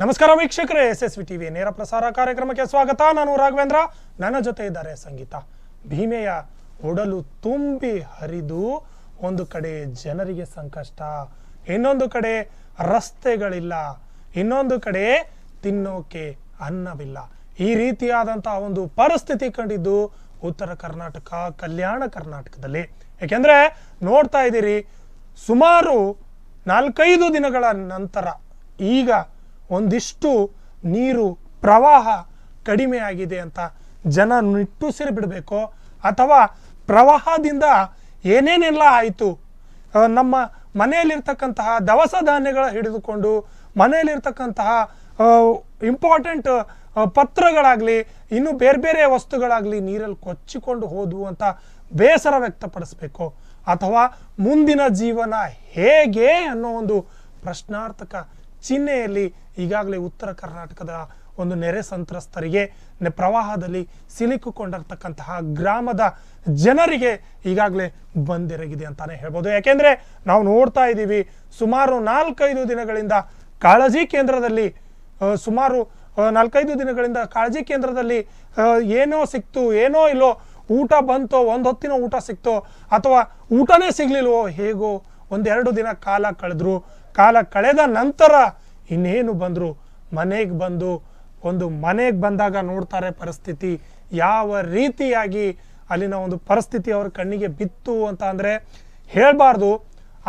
ನಮಸ್ಕಾರ ವೀಕ್ಷಕರೇ, SSV TV ನೇರ ಪ್ರಸಾರ ಕಾರ್ಯಕ್ರಮಕ್ಕೆ ಸ್ವಾಗತ. ನಾನು ರಾಘವೇಂದ್ರ, ನನ್ನ ಜೊತೆ ಇದ್ದಾರೆ ಸಂಗೀತ. ಭೀಮೆಯ ಒಡಲು ತುಂಬಿ ಹರಿದು ಒಂದು ಕಡೆ ಜನರಿಗೆ ಸಂಕಷ್ಟ, ಇನ್ನೊಂದು ಕಡೆ ರಸ್ತೆಗಳಿಲ್ಲ, ಇನ್ನೊಂದು ಕಡೆ ತಿನ್ನೋಕೆ ಅನ್ನವಿಲ್ಲ. ಈ ರೀತಿಯಾದಂತಹ ಒಂದು ಪರಿಸ್ಥಿತಿ ಕಂಡಿದ್ದು ಉತ್ತರ ಕರ್ನಾಟಕ, ಕಲ್ಯಾಣ ಕರ್ನಾಟಕದಲ್ಲಿ. ಯಾಕೆಂದ್ರೆ ನೋಡ್ತಾ ಇದ್ದೀರಿ, ಸುಮಾರು 4-5 ದಿನಗಳ ನಂತರ ಈಗ ಒಂದಿಷ್ಟು ನೀರು ಪ್ರವಾಹ ಕಡಿಮೆ ಆಗಿದೆ ಅಂತ ಜನ ನಿಟ್ಟುಸಿರು ಬಿಡಬೇಕು, ಅಥವಾ ಪ್ರವಾಹದಿಂದ ಏನೇನೆಲ್ಲ ಆಯಿತು, ನಮ್ಮ ಮನೆಯಲ್ಲಿರ್ತಕ್ಕಂತಹ ದವಸ ಧಾನ್ಯಗಳ ಹಿಡಿದುಕೊಂಡು ಮನೆಯಲ್ಲಿರ್ತಕ್ಕಂತಹ ಇಂಪಾರ್ಟೆಂಟ್ ಪತ್ರಗಳಾಗಲಿ ಇನ್ನು ಬೇರೆ ಬೇರೆ ವಸ್ತುಗಳಾಗಲಿ ನೀರಲ್ಲಿ ಕೊಚ್ಚಿಕೊಂಡು ಹೋದವು ಅಂತ ಬೇಸರ ವ್ಯಕ್ತಪಡಿಸಬೇಕು, ಅಥವಾ ಮುಂದಿನ ಜೀವನ ಹೇಗೆ ಅನ್ನೋ ಒಂದು ಪ್ರಶ್ನಾರ್ಥಕ ಚಿಹ್ನೆಯಲ್ಲಿ ಈಗಾಗಲೇ ಉತ್ತರ ಕರ್ನಾಟಕದ ಒಂದು ನೆರೆ ಸಂತ್ರಸ್ತರಿಗೆ, ಪ್ರವಾಹದಲ್ಲಿ ಸಿಲುಕಿಕೊಂಡಿರ್ತಕ್ಕಂತಹ ಗ್ರಾಮದ ಜನರಿಗೆ ಈಗಾಗಲೇ ಬಂದೆರಗಿದೆ ಅಂತಾನೆ ಹೇಳ್ಬೋದು. ಯಾಕೆಂದ್ರೆ ನಾವು ನೋಡ್ತಾ ಇದ್ದೀವಿ, ಸುಮಾರು 4-5 ದಿನಗಳಿಂದ ಕಾಳಜಿ ಕೇಂದ್ರದಲ್ಲಿ ಕಾಳಜಿ ಕೇಂದ್ರದಲ್ಲಿ ಏನೋ ಸಿಕ್ತು ಏನೋ ಇಲ್ಲೋ, ಊಟ ಬಂತೋ, ಒಂದು ಹೊತ್ತಿನ ಊಟ ಸಿಕ್ತೋ ಅಥವಾ ಊಟನೇ ಸಿಗ್ಲಿಲ್ವೋ, ಹೇಗೋ 1-2 ದಿನ ಕಾಲ ಕಳೆದ ನಂತರ ಇನ್ನೇನು ಬಂದ್ರು, ಮನೆಗೆ ಬಂದಾಗ ನೋಡ್ತಾರೆ ಪರಿಸ್ಥಿತಿ ಯಾವ ರೀತಿಯಾಗಿ ಅಲ್ಲಿನ ಒಂದು ಪರಿಸ್ಥಿತಿ ಅವ್ರ ಕಣ್ಣಿಗೆ ಬಿತ್ತು ಅಂತ ಅಂದ್ರೆ ಹೇಳ್ಬಾರ್ದು.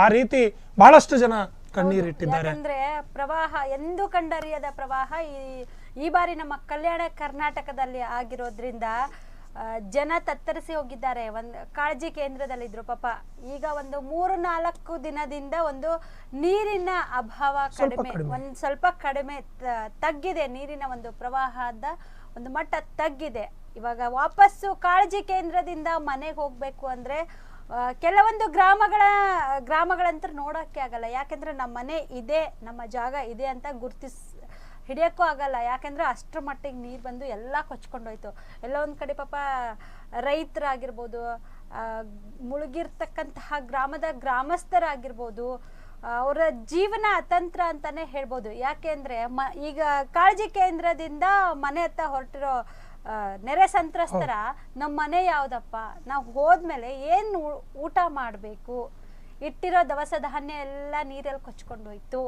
ಆ ರೀತಿ ಬಹಳಷ್ಟು ಜನ ಕಣ್ಣೀರಿಟ್ಟಿದ್ದಾರೆ. ಅಂದ್ರೆ ಪ್ರವಾಹ ಎಂದು ಕಂಡರಿಯದ ಪ್ರವಾಹ ಈ ಬಾರಿ ನಮ್ಮ ಕಲ್ಯಾಣ ಕರ್ನಾಟಕದಲ್ಲಿ ಆಗಿರೋದ್ರಿಂದ ಜನ ತತ್ತರಿಸಿ ಹೋಗಿದ್ದಾರೆ. ಒಂದು ಕಾಳಜಿ ಕೇಂದ್ರದಲ್ಲಿದ್ರು ಪಾಪ. ಈಗ ಒಂದು 3-4 ದಿನದಿಂದ ಒಂದು ನೀರಿನ ಅಭಾವ ಕಡಿಮೆ, ಒಂದು ಸ್ವಲ್ಪ ಕಡಿಮೆ ತಗ್ಗಿದೆ. ನೀರಿನ ಒಂದು ಪ್ರವಾಹದ ಒಂದು ಮಟ್ಟ ತಗ್ಗಿದೆ. ಇವಾಗ ವಾಪಸ್ಸು ಕಾಳಜಿ ಕೇಂದ್ರದಿಂದ ಮನೆಗೆ ಹೋಗ್ಬೇಕು ಅಂದ್ರೆ ಕೆಲವೊಂದು ಗ್ರಾಮಗಳಂತ ನೋಡೋಕ್ಕೆ ಆಗಲ್ಲ. ಯಾಕೆಂದ್ರೆ ನಮ್ಮ ಮನೆ ಇದೆ, ನಮ್ಮ ಜಾಗ ಇದೆ ಅಂತ ಹಿಡಿಯೋಕ್ಕೂ ಆಗಲ್ಲ. ಯಾಕೆಂದ್ರೆ ಅಷ್ಟರ ಮಟ್ಟಿಗೆ ನೀರು ಬಂದು ಎಲ್ಲ ಕೊಚ್ಕೊಂಡೋಯ್ತು. ಎಲ್ಲೋ ಒಂದು ಕಡೆ ಪಾಪ ರೈತರಾಗಿರ್ಬೋದು, ಮುಳುಗಿರ್ತಕ್ಕಂತಹ ಗ್ರಾಮದ ಗ್ರಾಮಸ್ಥರಾಗಿರ್ಬೋದು, ಅವರ ಜೀವನ ಅತಂತ್ರ ಅಂತಾನೆ ಹೇಳ್ಬೋದು. ಯಾಕೆಂದ್ರೆ ಈಗ ಕಾಳಜಿ ಕೇಂದ್ರದಿಂದ ಮನೆ ಹತ್ತ ಹೊರಟಿರೋ ನೆರೆ ಸಂತ್ರಸ್ತರ ನಮ್ಮ ಮನೆ ಯಾವ್ದಪ್ಪ, ನಾವು ಹೋದ್ಮೇಲೆ ಏನು ಊಟ ಮಾಡಬೇಕು, ಇಟ್ಟಿರೋ ದವಸ ಧಾನ್ಯ ಎಲ್ಲ ನೀರಲ್ಲಿ ಕೊಚ್ಕೊಂಡೋಯ್ತು,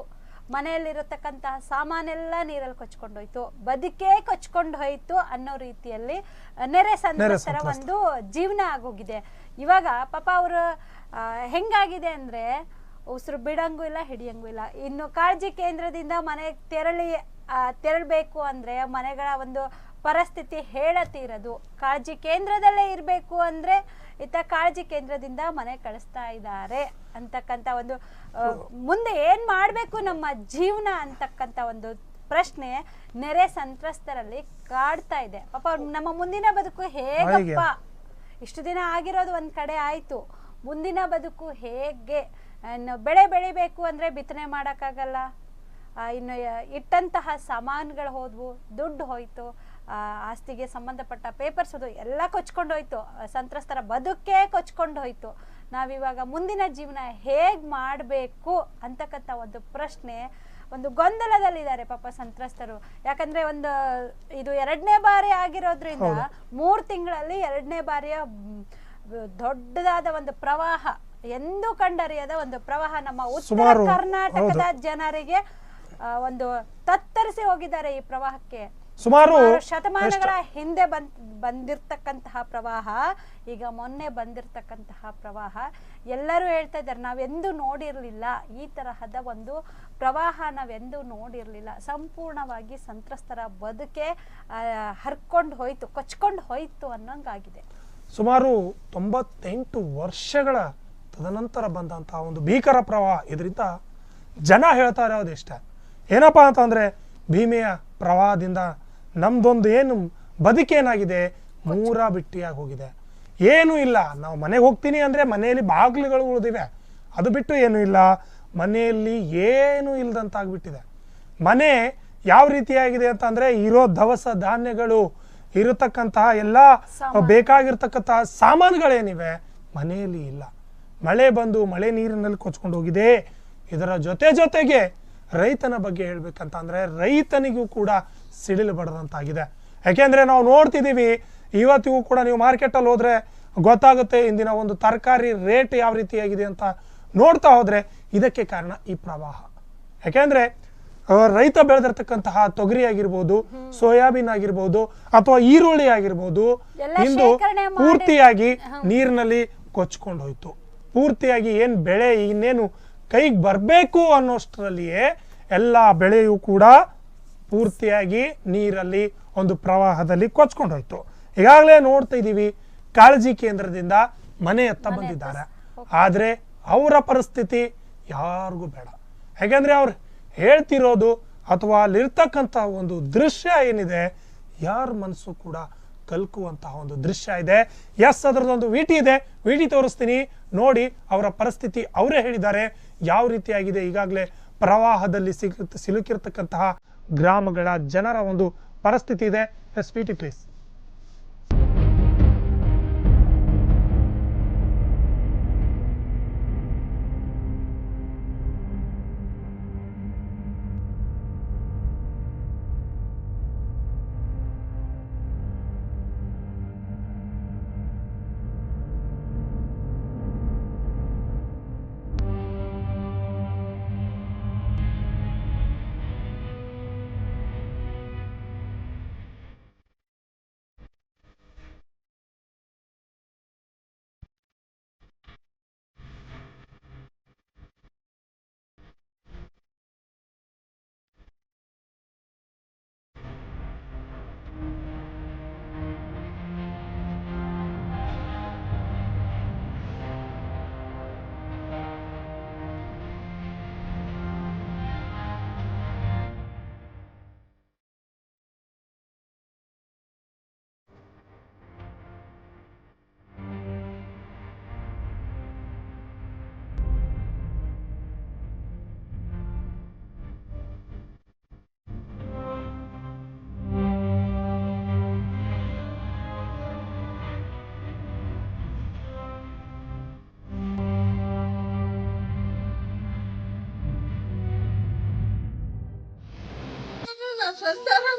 ಮನೆಯಲ್ಲಿರತಕ್ಕಂತಹ ಸಾಮಾನೆಲ್ಲ ನೀರಲ್ಲಿ ಕೊಚ್ಕೊಂಡೋಯ್ತು, ಬದುಕೇ ಕೊಚ್ಕೊಂಡು ಹೋಯ್ತು ಅನ್ನೋ ರೀತಿಯಲ್ಲಿ ನೆರೆ ಸಂತ್ರಸ್ತರ ಒಂದು ಜೀವನ ಆಗೋಗಿದೆ. ಇವಾಗ ಪಾಪ ಅವರು ಹೆಂಗಾಗಿದೆ ಅಂದ್ರೆ ಉಸಿರು ಬಿಡಂಗೂ ಇಲ್ಲ, ಹಿಡಿಯಂಗೂ ಇಲ್ಲ. ಇನ್ನು ಕಾಳಜಿ ಕೇಂದ್ರದಿಂದ ಮನೆಗೆ ತೆರಳಬೇಕು ಅಂದ್ರೆ ಮನೆಗಳ ಒಂದು ಪರಿಸ್ಥಿತಿ ಹೇಳತೀರದು. ಕಾಳಜಿ ಕೇಂದ್ರದಲ್ಲೇ ಇರಬೇಕು ಅಂದ್ರೆ ಕಾಳಜಿ ಕೇಂದ್ರದಿಂದ ಮನೆ ಕಳಿಸ್ತಾ ಇದ್ದಾರೆ ಅಂತಕ್ಕಂಥ ಒಂದು, ಮುಂದೆ ಏನ್ ಮಾಡ್ಬೇಕು ನಮ್ಮ ಜೀವನ ಅಂತಕ್ಕಂಥ ಒಂದು ಪ್ರಶ್ನೆ ನೆರೆ ಸಂತ್ರಸ್ತರಲ್ಲಿ ಕಾಡ್ತಾ ಇದೆ. ಪಾಪ ನಮ್ಮ ಮುಂದಿನ ಬದುಕು ಹೇಗಪ್ಪ, ಇಷ್ಟು ದಿನ ಆಗಿರೋದು ಒಂದ್ ಕಡೆ ಆಯ್ತು, ಮುಂದಿನ ಬದುಕು ಹೇಗೆ? ಬೆಳೆ ಬೆಳಿಬೇಕು ಅಂದ್ರೆ ಬಿತ್ತನೆ ಮಾಡಕ್ಕಾಗಲ್ಲ, ಇನ್ನು ಇಟ್ಟಂತಹ ಸಾಮಾನುಗಳು ಹೋದ್ವು, ದುಡ್ಡು ಹೋಯ್ತು, ಆಸ್ತಿಗೆ ಸಂಬಂಧಪಟ್ಟ ಪೇಪರ್ಸ್ ಅದು ಎಲ್ಲ ಕೊಚ್ಕೊಂಡು ಹೋಯ್ತು, ಸಂತ್ರಸ್ತರ ಬದುಕೇ ಕೊಚ್ಕೊಂಡು ಹೋಯ್ತು. ನಾವಿವಾಗ ಮುಂದಿನ ಜೀವನ ಹೇಗ್ ಮಾಡಬೇಕು ಅಂತಕ್ಕಂಥ ಒಂದು ಪ್ರಶ್ನೆ, ಒಂದು ಗೊಂದಲದಲ್ಲಿದ್ದಾರೆ ಪಾಪ ಸಂತ್ರಸ್ತರು. ಯಾಕಂದ್ರೆ ಇದು 2ನೇ ಬಾರಿ ಆಗಿರೋದ್ರಿಂದ 3 ತಿಂಗಳಲ್ಲಿ 2ನೇ ಬಾರಿಯ ದೊಡ್ಡದಾದ ಒಂದು ಪ್ರವಾಹ, ಎಂದೂ ಕಂಡರಿಯದ ಒಂದು ಪ್ರವಾಹ ನಮ್ಮ ಉತ್ತರ ಕರ್ನಾಟಕದ ಜನರಿಗೆ ಒಂದು ತತ್ತರಿಸಿ ಹೋಗಿದ್ದಾರೆ. ಈ ಪ್ರವಾಹಕ್ಕೆ ಸುಮಾರು ಶತಮಾನಗಳ ಹಿಂದೆ ಬಂದಿರ್ತಕ್ಕಂತಹ ಪ್ರವಾಹ, ಈಗ ಮೊನ್ನೆ ಬಂದಿರತಕ್ಕಂತಹ ಪ್ರವಾಹ. ಎಲ್ಲರೂ ಹೇಳ್ತಾ ಇದ್ದಾರೆ, ನಾವೆಂದೂ ನೋಡಿರ್ಲಿಲ್ಲ ಈ ತರಹದ ಒಂದು ಪ್ರವಾಹ, ನಾವೆಂದೂ ನೋಡಿರ್ಲಿಲ್ಲ. ಸಂಪೂರ್ಣವಾಗಿ ಸಂತ್ರಸ್ತರ ಬದುಕೆ ಹರ್ಕೊಂಡು ಹೋಯ್ತು, ಕೊಚ್ಕೊಂಡು ಹೋಯ್ತು ಅನ್ನೋಂಗಾಗಿದೆ. ಸುಮಾರು 98 ವರ್ಷಗಳ ತದನಂತರ ಬಂದಂತಹ ಒಂದು ಭೀಕರ ಪ್ರವಾಹ. ಇದರಿಂದ ಜನ ಹೇಳ್ತಾ ಇರೋದು ಇಷ್ಟ, ಏನಪ್ಪಾ ಅಂತಂದ್ರೆ ಭೀಮೆಯ ಪ್ರವಾಹದಿಂದ ನಮ್ದೊಂದು ಏನು ಬದುಕೇನಾಗಿದೆ, ಮೂರ ಬಿಟ್ಟಿಯಾಗಿ ಹೋಗಿದೆ. ಏನೂ ಇಲ್ಲ. ನಾವು ಮನೆಗೆ ಹೋಗ್ತೀನಿ ಅಂದ್ರೆ ಮನೆಯಲ್ಲಿ ಬಾಗಿಲುಗಳು ಉಳಿದಿವೆ, ಅದು ಬಿಟ್ಟು ಏನೂ ಇಲ್ಲ. ಮನೆಯಲ್ಲಿ ಏನೂ ಇಲ್ದಂತಾಗ್ಬಿಟ್ಟಿದೆ. ಮನೆ ಯಾವ ರೀತಿಯಾಗಿದೆ ಅಂತಂದ್ರೆ, ಇರೋ ದವಸ ಧಾನ್ಯಗಳು, ಇರತಕ್ಕಂತಹ ಎಲ್ಲ ಬೇಕಾಗಿರ್ತಕ್ಕಂತಹ ಸಾಮಾನುಗಳೇನಿವೆ ಮನೆಯಲ್ಲಿ ಇಲ್ಲ. ಮಳೆ ಬಂದು ಮಳೆ ನೀರಿನಲ್ಲಿ ಕೊಚ್ಕೊಂಡು ಹೋಗಿದೆ. ಇದರ ಜೊತೆಗೆ ರೈತನ ಬಗ್ಗೆ ಹೇಳ್ಬೇಕಂತ ಅಂದರೆ ರೈತನಿಗೂ ಕೂಡ ಸಿಡಿಲು ಬಡದಂತಾಗಿದೆ. ಯಾಕೆಂದರೆ ನಾವು ನೋಡ್ತಿದ್ದೀವಿ, ಇವತ್ತಿಗೂ ಕೂಡ ನೀವು ಮಾರ್ಕೆಟಲ್ಲಿ ಹೋದರೆ ಗೊತ್ತಾಗುತ್ತೆ ಇಂದಿನ ಒಂದು ತರಕಾರಿ ರೇಟ್ ಯಾವ ರೀತಿಯಾಗಿದೆ ಅಂತ ನೋಡ್ತಾ ಹೋದರೆ ಇದಕ್ಕೆ ಕಾರಣ ಈ ಪ್ರವಾಹ. ಯಾಕೆಂದರೆ ರೈತ ಬೆಳೆದಿರ್ತಕ್ಕಂತಹ ತೊಗರಿ ಆಗಿರ್ಬೋದು, ಸೋಯಾಬೀನ್ ಆಗಿರ್ಬೋದು, ಅಥವಾ ಈರುಳ್ಳಿ ಆಗಿರ್ಬೋದು, ಇಂದು ಪೂರ್ತಿಯಾಗಿ ನೀರಿನಲ್ಲಿ ಕೊಚ್ಕೊಂಡು ಹೋಯ್ತು. ಪೂರ್ತಿಯಾಗಿ ಏನು ಬೆಳೆ ಇನ್ನೇನು ಕೈಗೆ ಬರಬೇಕು ಅನ್ನೋಷ್ಟರಲ್ಲಿಯೇ ಎಲ್ಲ ಬೆಳೆಯೂ ಕೂಡ ಪೂರ್ತಿಯಾಗಿ ನೀರಲ್ಲಿ ಒಂದು ಪ್ರವಾಹದಲ್ಲಿ ಕೊಚ್ಕೊಂಡು ಹೋಯ್ತು. ಈಗಾಗಲೇ ನೋಡ್ತಾ ಇದ್ದೀವಿ, ಕಾಳಜಿ ಕೇಂದ್ರದಿಂದ ಮನೆ ಎತ್ತ ಬಂದಿದ್ದಾರೆ. ಆದರೆ ಅವರ ಪರಿಸ್ಥಿತಿ ಯಾರಿಗೂ ಬೇಡ. ಯಾಕೆಂದರೆ ಅವ್ರು ಹೇಳ್ತಿರೋದು ಅಥವಾ ಅಲ್ಲಿರ್ತಕ್ಕಂಥ ಒಂದು ದೃಶ್ಯ ಏನಿದೆ, ಯಾರ ಮನಸ್ಸು ಕೂಡ ಕಲ್ಕುವಂತಹ ಒಂದು ದೃಶ್ಯ ಇದೆ. ಎಸ್, ಅದರದೊಂದು ವಿಟಿ ಇದೆ, ವಿಟಿ ತೋರಿಸ್ತೀನಿ ನೋಡಿ. ಅವರ ಪರಿಸ್ಥಿತಿ ಅವರೇ ಹೇಳಿದ್ದಾರೆ ಯಾವ ರೀತಿಯಾಗಿದೆ. ಈಗಾಗಲೇ ಪ್ರವಾಹದಲ್ಲಿ ಸಿಲುಕಿರ್ತಕ್ಕಂತಹ ಗ್ರಾಮಗಳ ಜನರ ಒಂದು ಪರಿಸ್ಥಿತಿ ಇದೆ. ಎಸ್, ವಿಟಿ ಪ್ಲೀಸ್.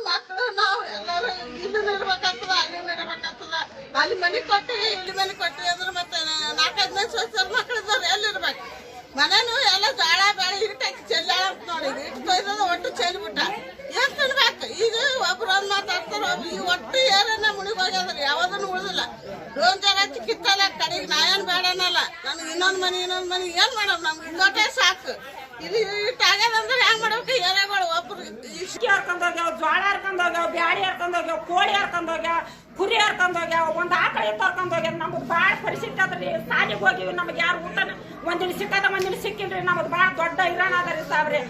ಮಕ್ಕಳು ನಾವು ಎಲ್ಲರೂ ಇಲ್ಲಿ ಇರ್ಬೇಕಾಗ್ತದ, ಅಲ್ಲಿ ಇರ್ಬೇಕಾಗ್ತದ. ಅಲ್ಲಿ ಮನೆ ಕೊಟ್ಟಿವಿ, ಇಲ್ಲಿ ಮನೆ ಕೊಟ್ಟಿವಿ ಅಂದ್ರೆ ಮತ್ತೆ 4-5 ಮಂದಿ ಸ್ವಚ್ಛರ ಮಕ್ಕಳು ಇದ್ದಾರೆ, ಎಲ್ಲಿರ್ಬೇಕು? ಮನೇನು ಎಲ್ಲ ಜೋಳ ಬೇಳೆ ಹಿಟ್ಟಾಕಿ ಚೆಲ್ಲಾಳ ಅಂತ ನೋಡಿದ್ವಿ. ಇಟ್ಟು ಕೊಯ್ದದ ಒಟ್ಟು ಚೆಲ್ಬಿಟ್ಟ. ಏನ್ ತಿನ್ಬೇಕು? ಈಗ ಒಬ್ರು ಒಂದ್ ಮಾತಾಡ್ತಾರ, ಈ ಒಟ್ಟು ಏರನ್ನ ಮುಣಿಗ್ ಹೋಗ್ಯದ್ರಿ, ಯಾವ್ದನ್ನು ಉಳಿದಿಲ್ಲ. ರೋನ್ ಜನ ಹಚ್ಚಿ ಕಿತ್ತಲ್ಲ ಕಡೆಗೆ ನಾ ಏನ್ ಬೇಡನಲ್ಲ. ನನ್ಗೆ ಇನ್ನೊಂದ್ ಮನಿ ಏನ್ ಮಾಡಮ್? ನಮ್ಗೆ ಇನ್ನೊಟ್ಟೆ ಸಾಕು. ಇಲ್ಲಿ ಇಟ್ಟಾಗ್ಯದಂದ್ರೆ ಹೆಂಗ್ ಮಾಡ್ಬೇಕು? ಏರಿಯಾಗಳು ಒಬ್ರು ಇಸ್ಕಿ ಹರ್ಕೊಂಡೋಗ್ಯಾವ, ಜೋಳ ಹರ್ಕೊಂಡೋಗ್ಯಾವ, ಬ್ಯಾಳಿ ಹರ್ಕೊಂಡೋಗ್ಯಾವ, ಕೋಳಿ ಹರ್ಕೊಂಡೋಗ್ಯಾವ, ಕುರಿ ಹರ್ಕೊಂಡೋಗ್ಯಾವ, ಒಂದ್ ಆಕಳ ಇತ್ತು ಹರ್ಕೊಂಡೋಗ್ಯಾವ. ನಮ್ಗೆ ಭಾಳ ಪರಿಸ್ಥಿತಿ ಅದ್ರಿ. ಸಾಲಿಗೆ ಹೋಗಿವಿ, ನಮ್ಗೆ ಯಾರು ಊಟನ ಒಂದಿನ ಸಿಕ್ಕದ ಒಂದಿನ ಸಿಕ್ಕಿಲ್ರಿ. ನಮ್ದು ಭಾಳ ದೊಡ್ಡ ಹೈರಾಣ ಅದರಿ ಸಾಬ್ರಿ.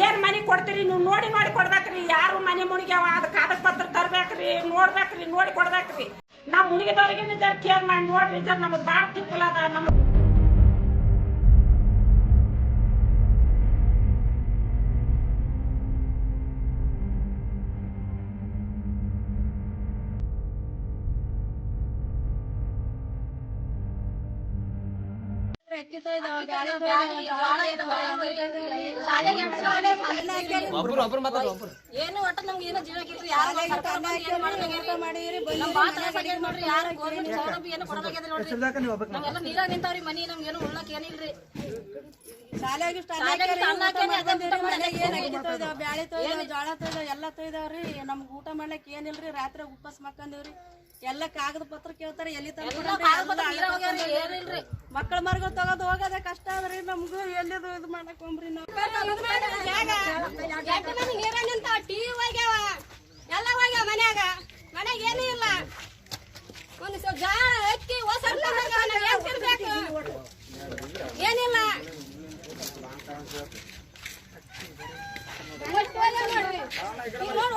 ಏನ್ ಮನಿ ಕೊಡ್ತೀರಿ ನೀವು? ನೋಡಿ ಕೊಡ್ಬೇಕ್ರಿ. ಯಾರು ಮನೆ ಮುಣಿಗ್ಯಾವ ಅದ್ ಕಾಗದ ಪತ್ರ ತರ್ಬೇಕ್ರಿ, ನೋಡ್ಬೇಕ್ರಿ, ನೋಡಿ ಕೊಡ್ಬೇಕ್ರಿ. ನಾವ್ ಮುಣಿಗಿದವ್ರಿಗೆ ಕೇರ್ ಮಾಡಿ ನೋಡ್ರಿ. ನಮ್ದು ಭಾಳ ತಿಪ್ಪಲ ಅದ. ನಮ್ದು ಏನು ಒಟ್ಟ ನಮ್ಗೆ ಏನೋ ಜೀವ ಕಿತ್ತು ಯಾರು ನೋಡ್ರಿ, ಯಾರು ಗೌರ್ಮೆಂಟ್ ಸೌಲಭ್ಯ ಏನು ಕೊಡಲಾಗ್ಯದ ನೋಡ್ರಿ. ನಮ್ಗೆಲ್ಲ ನೀರಾಗ ನಿಂತಾವ್ರಿ ಮನಿ, ನಮ್ಗೇನು ಉಳ್ಳಕ್ ಏನಿಲ್ರಿ. ಬ್ಯಾಳಿ ತೊಯ್ದಾವ, ಜೋಳ ತೊಯ್ದಾವ, ಎಲ್ಲ ತೊಯ್ದಾವ್ರಿ. ನಮ್ಗೆ ಊಟ ಮಾಡ್ಲಕ್ ಏನಿಲ್ರಿ. ರಾತ್ರಿ ಉಪವಾಸ ಮಕ್ಕಂದಿವ್ರಿ. ಎಲ್ಲ ಕಾಗದ ಪತ್ರ ಕೇಳ್ತಾರೆ, ಎಲ್ಲಿ ಮಕ್ಕಳ ಮರ್ಗಳು ತಗೋದು ಹೋಗೋದ ಕಷ್ಟ ಅದ್ರಿ. ನಮ್ಗೂ ಎಲ್ಲಿದು ಇದು ಮಾಡಕ್ ಹೋಗ್ರಿ. ನಾವು ಟಿವಿ ಹೋಗ್ಯಾವ, ಎಲ್ಲ ಹೋಗ್ಯಾವ. ಮನ್ಯಾಗ ಏನೂ ಇಲ್ಲ. ಒಂದು ಜಾಳ ಅಕ್ಕಿ ಏನಿಲ್ಲ.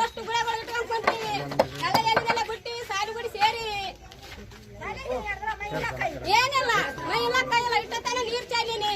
ಅಷ್ಟು ಗುಳೆಗಳು ಇಟ್ಕೊಂಡ್ಕೊಂತೀವಿ. ಎಲ್ಲ ಎಲ್ಲಿದೆಲ್ಲ ಬಿಟ್ಟಿವಿ, ಸಾಲು ಗುಡಿ ಸೇರಿ ಏನಿಲ್ಲ. ಮೈ ಇಲ್ಲ ಕೈ ಇಲ್ಲ, ಇಟ್ಟ ತನ ನೀರ್ ಚಾಲೀನಿ.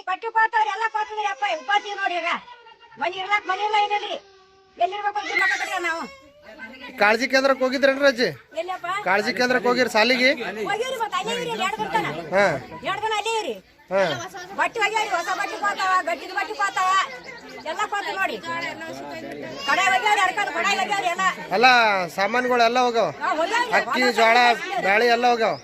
ಪಟ್ಟಿ ಪಾತವ್ರಿ ಎಲ್ಲ ಪಾತದ್ರಿ ಅಪ್ಪ ಉಪಾತಿ ನೋಡಿ ಈಗ ಮನಿ ಇರ್ಲಾಕ್ ಮನಿ ಇಲ್ಲ ಏನಿಲ್ರಿ ಎಲ್ಲಿರ್ಬೇಕು ನಾವು ಕಾಳಜಿ ಕೇಂದ್ರಕ್ಕೆ ಹೋಗಿದ್ರೇನ್ರಿ ಅಜ್ಜಿ? ಎಲ್ಲಪ್ಪ ಕಾಳಜಿ ಕೇಂದ್ರಕ್ಕೆ ಹೋಗಿರಿ ಸಾಲಿಗೆ? ಹೋಗಿವ್ರಿ ಮತ್ತೆ ಅಲ್ಲೇ ಇವ್ರಿ 2 ದಿನ ಹಾ 2 ದಿನ ಅಲ್ಲೇ ಇವ್ರಿ ಬಟ್ಟೆ ಒಗ್ಯಾವ್ರಿ ಹೊಸ ಬಟ್ಟೆ ಪಾತಾವ ಗಟ್ಟಿದ ಬಟ್ಟೆ ಪಾತಾವ ಎಲ್ಲ ಪಾತ ನೋಡಿ ಕಡೆ ಒಗ್ಯಾವ್ರಿ ಅರ್ಕಾದ ಕಡೆ ಒಗ್ಯಾವ್ರಿ ಎಲ್ಲ ಅಲ್ಲ ಸಾಮಾನುಗಳು ಎಲ್ಲ ಹೋಗವ ಅಕ್ಕಿ ಜೋಳ ಬ್ಯಾಳಿ ಎಲ್ಲ ಹೋಗವ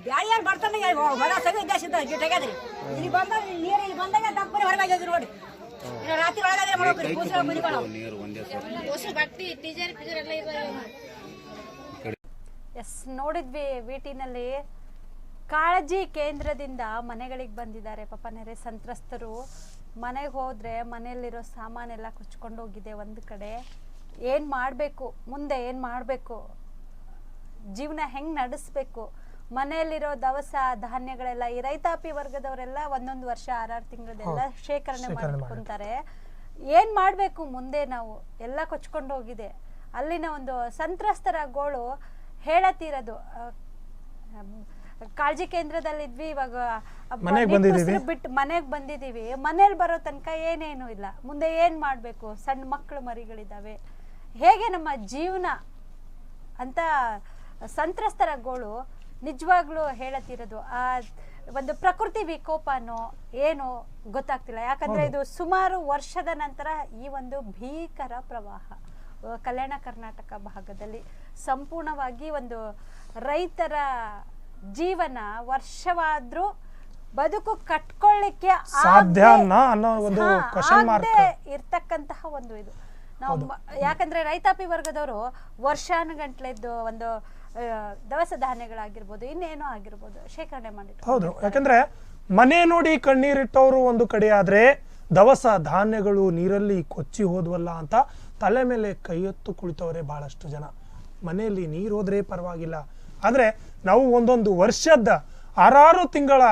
ಬ್ಯಾಳಿ ಯಾರು ಬರ್ತಾನೆ ಹೊರ ಸಗು ಇದ್ದಾಸಿದ್ದ ಗಿಟ್ಟಾಗ್ಯದ್ರಿ ಇಲ್ಲಿ ಬಂದ ನೀರು ಇಲ್ಲಿ ಬಂದಾಗ ದಪ್ಪನೆ ಹೊರಗಾಗ್ಯದ್ರಿ ನೋಡಿ ರಾತ್ರಿ ಒಳಗಾದ್ರೆ ಮಾಡ್ಬೇಕ್ರಿ ಕೂಸು ಕುದಿಕೊಳ್ಳೋ ಎಸ್ ನೋಡಿದ್ವಿ ವಿಟಿನಲ್ಲಿ ಕಾಳಜಿ ಕೇಂದ್ರದಿಂದ ಮನೆಗಳಿಗೆ ಬಂದಿದ್ದಾರೆ ಪಾಪ ನೆರೆ ಸಂತ್ರಸ್ತರು. ಮನೆಗೆ ಹೋದ್ರೆ ಮನೆಯಲ್ಲಿರೋ ಸಾಮಾನೆಲ್ಲ ಕೊಚ್ಕೊಂಡು ಹೋಗಿದೆ. ಒಂದು ಕಡೆ ಏನು ಮಾಡಬೇಕು, ಮುಂದೆ ಏನು ಮಾಡಬೇಕು, ಜೀವನ ಹೆಂಗೆ ನಡೆಸಬೇಕು, ಮನೆಯಲ್ಲಿರೋ ದವಸ ಧಾನ್ಯಗಳೆಲ್ಲ ಈ ರೈತಾಪಿ ವರ್ಗದವರೆಲ್ಲ 1 ವರ್ಷ 6 ತಿಂಗಳದೆಲ್ಲ ಶೇಖರಣೆ ಮಾಡ್ಕೊಂತಾರೆ. ಏನು ಮಾಡಬೇಕು ಮುಂದೆ, ನಾವು ಎಲ್ಲ ಕೊಚ್ಕೊಂಡು ಹೋಗಿದೆ. ಅಲ್ಲಿನ ಒಂದು ಸಂತ್ರಸ್ತರ ಗೋಳು ಹೇಳತ್ತಿರೋದು. ಕಾಳಜಿ ಕೇಂದ್ರದಲ್ಲಿದ್ವಿ, ಇವಾಗ ಬಿಟ್ಟು ಮನೆಗೆ ಬಂದಿದ್ದೀವಿ. ಮನೇಲಿ ಬರೋ ತನಕ ಏನೇನು ಇಲ್ಲ, ಮುಂದೆ ಏನು ಮಾಡಬೇಕು, ಸಣ್ಣ ಮಕ್ಕಳು ಮರಿಗಳಿದ್ದಾವೆ, ಹೇಗೆ ನಮ್ಮ ಜೀವನ ಅಂತ ಸಂತ್ರಸ್ತರ ಗೋಳು ನಿಜವಾಗ್ಲೂ ಹೇಳತ್ತಿರೋದು. ಆ ಒಂದು ಪ್ರಕೃತಿ ವಿಕೋಪನೋ ಏನೋ ಗೊತ್ತಾಗ್ತಿಲ್ಲ. ಯಾಕಂದ್ರೆ ಇದು ಸುಮಾರು ವರ್ಷದ ನಂತರ ಈ ಒಂದು ಭೀಕರ ಪ್ರವಾಹ ಕಲ್ಯಾಣ ಕರ್ನಾಟಕ ಭಾಗದಲ್ಲಿ ಸಂಪೂರ್ಣವಾಗಿ ಒಂದು ರೈತರ ಜೀವನ ವರ್ಷವಾದ್ರೂ ಬದುಕು ಕಟ್ಕೊಳ್ಳಿಕ್ಕೆ ಇರ್ತಕ್ಕಂತಹ ಒಂದು ಇದು ನಾವು. ಯಾಕಂದ್ರೆ ರೈತಾಪಿ ವರ್ಗದವರು ವರ್ಷಾನುಗಂಟ್ಲೆದ್ದು ಒಂದು ದವಸ ಧಾನ್ಯಗಳಾಗಿರ್ಬೋದು, ಇನ್ನೇನೋ ಆಗಿರ್ಬೋದು ಶೇಖರಣೆ ಮಾಡಿಟ್ಟು. ಹೌದು, ಯಾಕಂದ್ರೆ ಮನೆ ನೋಡಿ ಕಣ್ಣೀರಿಟ್ಟವರು ಒಂದು ಕಡೆ ಆದ್ರೆ ದವಸ ಧಾನ್ಯಗಳು ನೀರಲ್ಲಿ ಕೊಚ್ಚಿ ಹೋದ್ವಲ್ಲ ಅಂತ ತಲೆ ಮೇಲೆ ಕೈ ಎತ್ತು ಕುಳಿತವರೇ ಬಹಳಷ್ಟು ಜನ. ಮನೆಯಲ್ಲಿ ನೀರು ಹೋದ್ರೆ ಪರವಾಗಿಲ್ಲ, ಆದ್ರೆ ನಾವು ಒಂದೊಂದು ವರ್ಷದ 6 ತಿಂಗಳ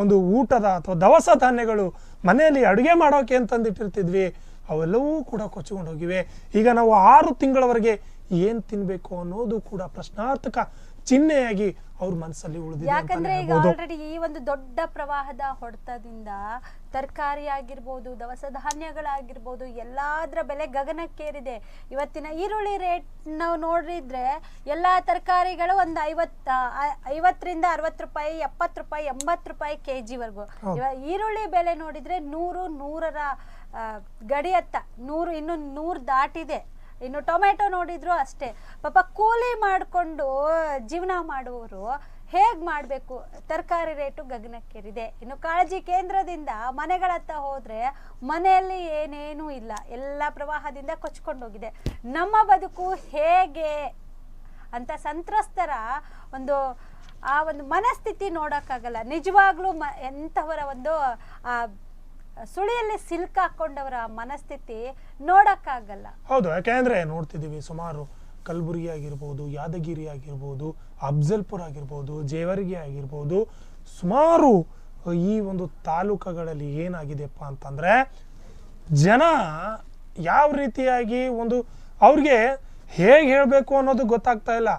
ಒಂದು ಊಟದ ಅಥವಾ ದವಸ ಧಾನ್ಯಗಳು ಮನೆಯಲ್ಲಿ ಅಡುಗೆ ಮಾಡೋಕೆ ಅಂತಂದಿಟ್ಟಿರ್ತಿದ್ವಿ, ಅವೆಲ್ಲವೂ ಕೂಡ ಕೊಚ್ಚಿಕೊಂಡು ಹೋಗಿವೆ. ಈಗ ನಾವು 6 ತಿಂಗಳವರೆಗೆ ಏನ್ ತಿನ್ಬೇಕು ಅನ್ನೋದು ಕೂಡ ಪ್ರಶ್ನಾರ್ಥಕ ಚಿಹ್ನೆಯಾಗಿ ಅವ್ರ ಮನಸ್ಸಲ್ಲಿ ಉಳಿದಿದೆ. ಯಾಕಂದ್ರೆ ಈಗ ಆಲ್ರೆಡಿ ಈ ಒಂದು ದೊಡ್ಡ ಪ್ರವಾಹದ ಹೊಡೆತದಿಂದ ತರಕಾರಿ ಆಗಿರ್ಬೋದು, ದವಸ ಧಾನ್ಯಗಳಾಗಿರ್ಬೋದು, ಎಲ್ಲಾದ್ರ ಬೆಲೆ ಗಗನಕ್ಕೇರಿದೆ. ಇವತ್ತಿನ ಈರುಳ್ಳಿ ರೇಟ್ ನಾವು ನೋಡಿದ್ರೆ ಎಲ್ಲಾ ತರಕಾರಿಗಳು ಒಂದು 50ರಿಂದ 60 ರೂಪಾಯಿ, 70 ರೂಪಾಯಿ, 80 ರೂಪಾಯಿ kg ಇವಾಗ ಈರುಳ್ಳಿ ಬೆಲೆ ನೋಡಿದ್ರೆ 100ರ ಗಡಿ ಹತ್ತ 100, ಇನ್ನು 100 ದಾಟಿದೆ. ಇನ್ನು ಟೊಮೆಟೊ ನೋಡಿದ್ರು ಅಷ್ಟೇ. ಪಾಪ ಕೂಲಿ ಮಾಡಿಕೊಂಡು ಜೀವನ ಮಾಡುವವರು ಹೇಗ್ ಮಾಡಬೇಕು? ತರಕಾರಿ ರೇಟು ಗಗನಕ್ಕೇರಿದೆ. ಇನ್ನು ಕಾಳಜಿ ಕೇಂದ್ರದಿಂದ ಮನೆಗಳತ್ತ ಹೋದ್ರೆ ಮನೆಯಲ್ಲಿ ಏನೇನೂ ಇಲ್ಲ, ಎಲ್ಲ ಪ್ರವಾಹದಿಂದ ಕೊಚ್ಕೊಂಡೋಗಿದೆ. ನಮ್ಮ ಬದುಕು ಹೇಗೆ ಅಂತ ಸಂತ್ರಸ್ತರ ಒಂದು ಆ ಒಂದು ಮನಸ್ಥಿತಿ ನೋಡೋಕ್ಕಾಗಲ್ಲ. ನಿಜವಾಗ್ಲೂ ಎಂಥವರ ಒಂದು ಸುಳಿಯಲ್ಲಿ ಸಿಲ್ಕಾಕೊಂಡವರ ಮನಸ್ಥಿತಿ ನೋಡಕ್ಕಾಗಲ್ಲ. ಹೌದು, ಯಾಕೆಂದ್ರೆ ನೋಡ್ತಿದೀವಿ ಸುಮಾರು ಕಲಬುರಗಿ ಆಗಿರ್ಬೋದು, ಯಾದಗಿರಿ ಆಗಿರ್ಬೋದು, ಅಫ್ಜಲ್ಪುರ್ ಆಗಿರ್ಬೋದು, ಜೇವರ್ಗಿ ಆಗಿರ್ಬೋದು, ಸುಮಾರು ಈ ಒಂದು ತಾಲೂಕುಗಳಲ್ಲಿ ಏನಾಗಿದೆಪ್ಪ ಅಂತಂದ್ರೆ ಜನ ಯಾವ ರೀತಿಯಾಗಿ ಒಂದು ಅವ್ರಿಗೆ ಹೇಗೆ ಹೇಳಬೇಕು ಅನ್ನೋದು ಗೊತ್ತಾಗ್ತಾ ಇಲ್ಲ.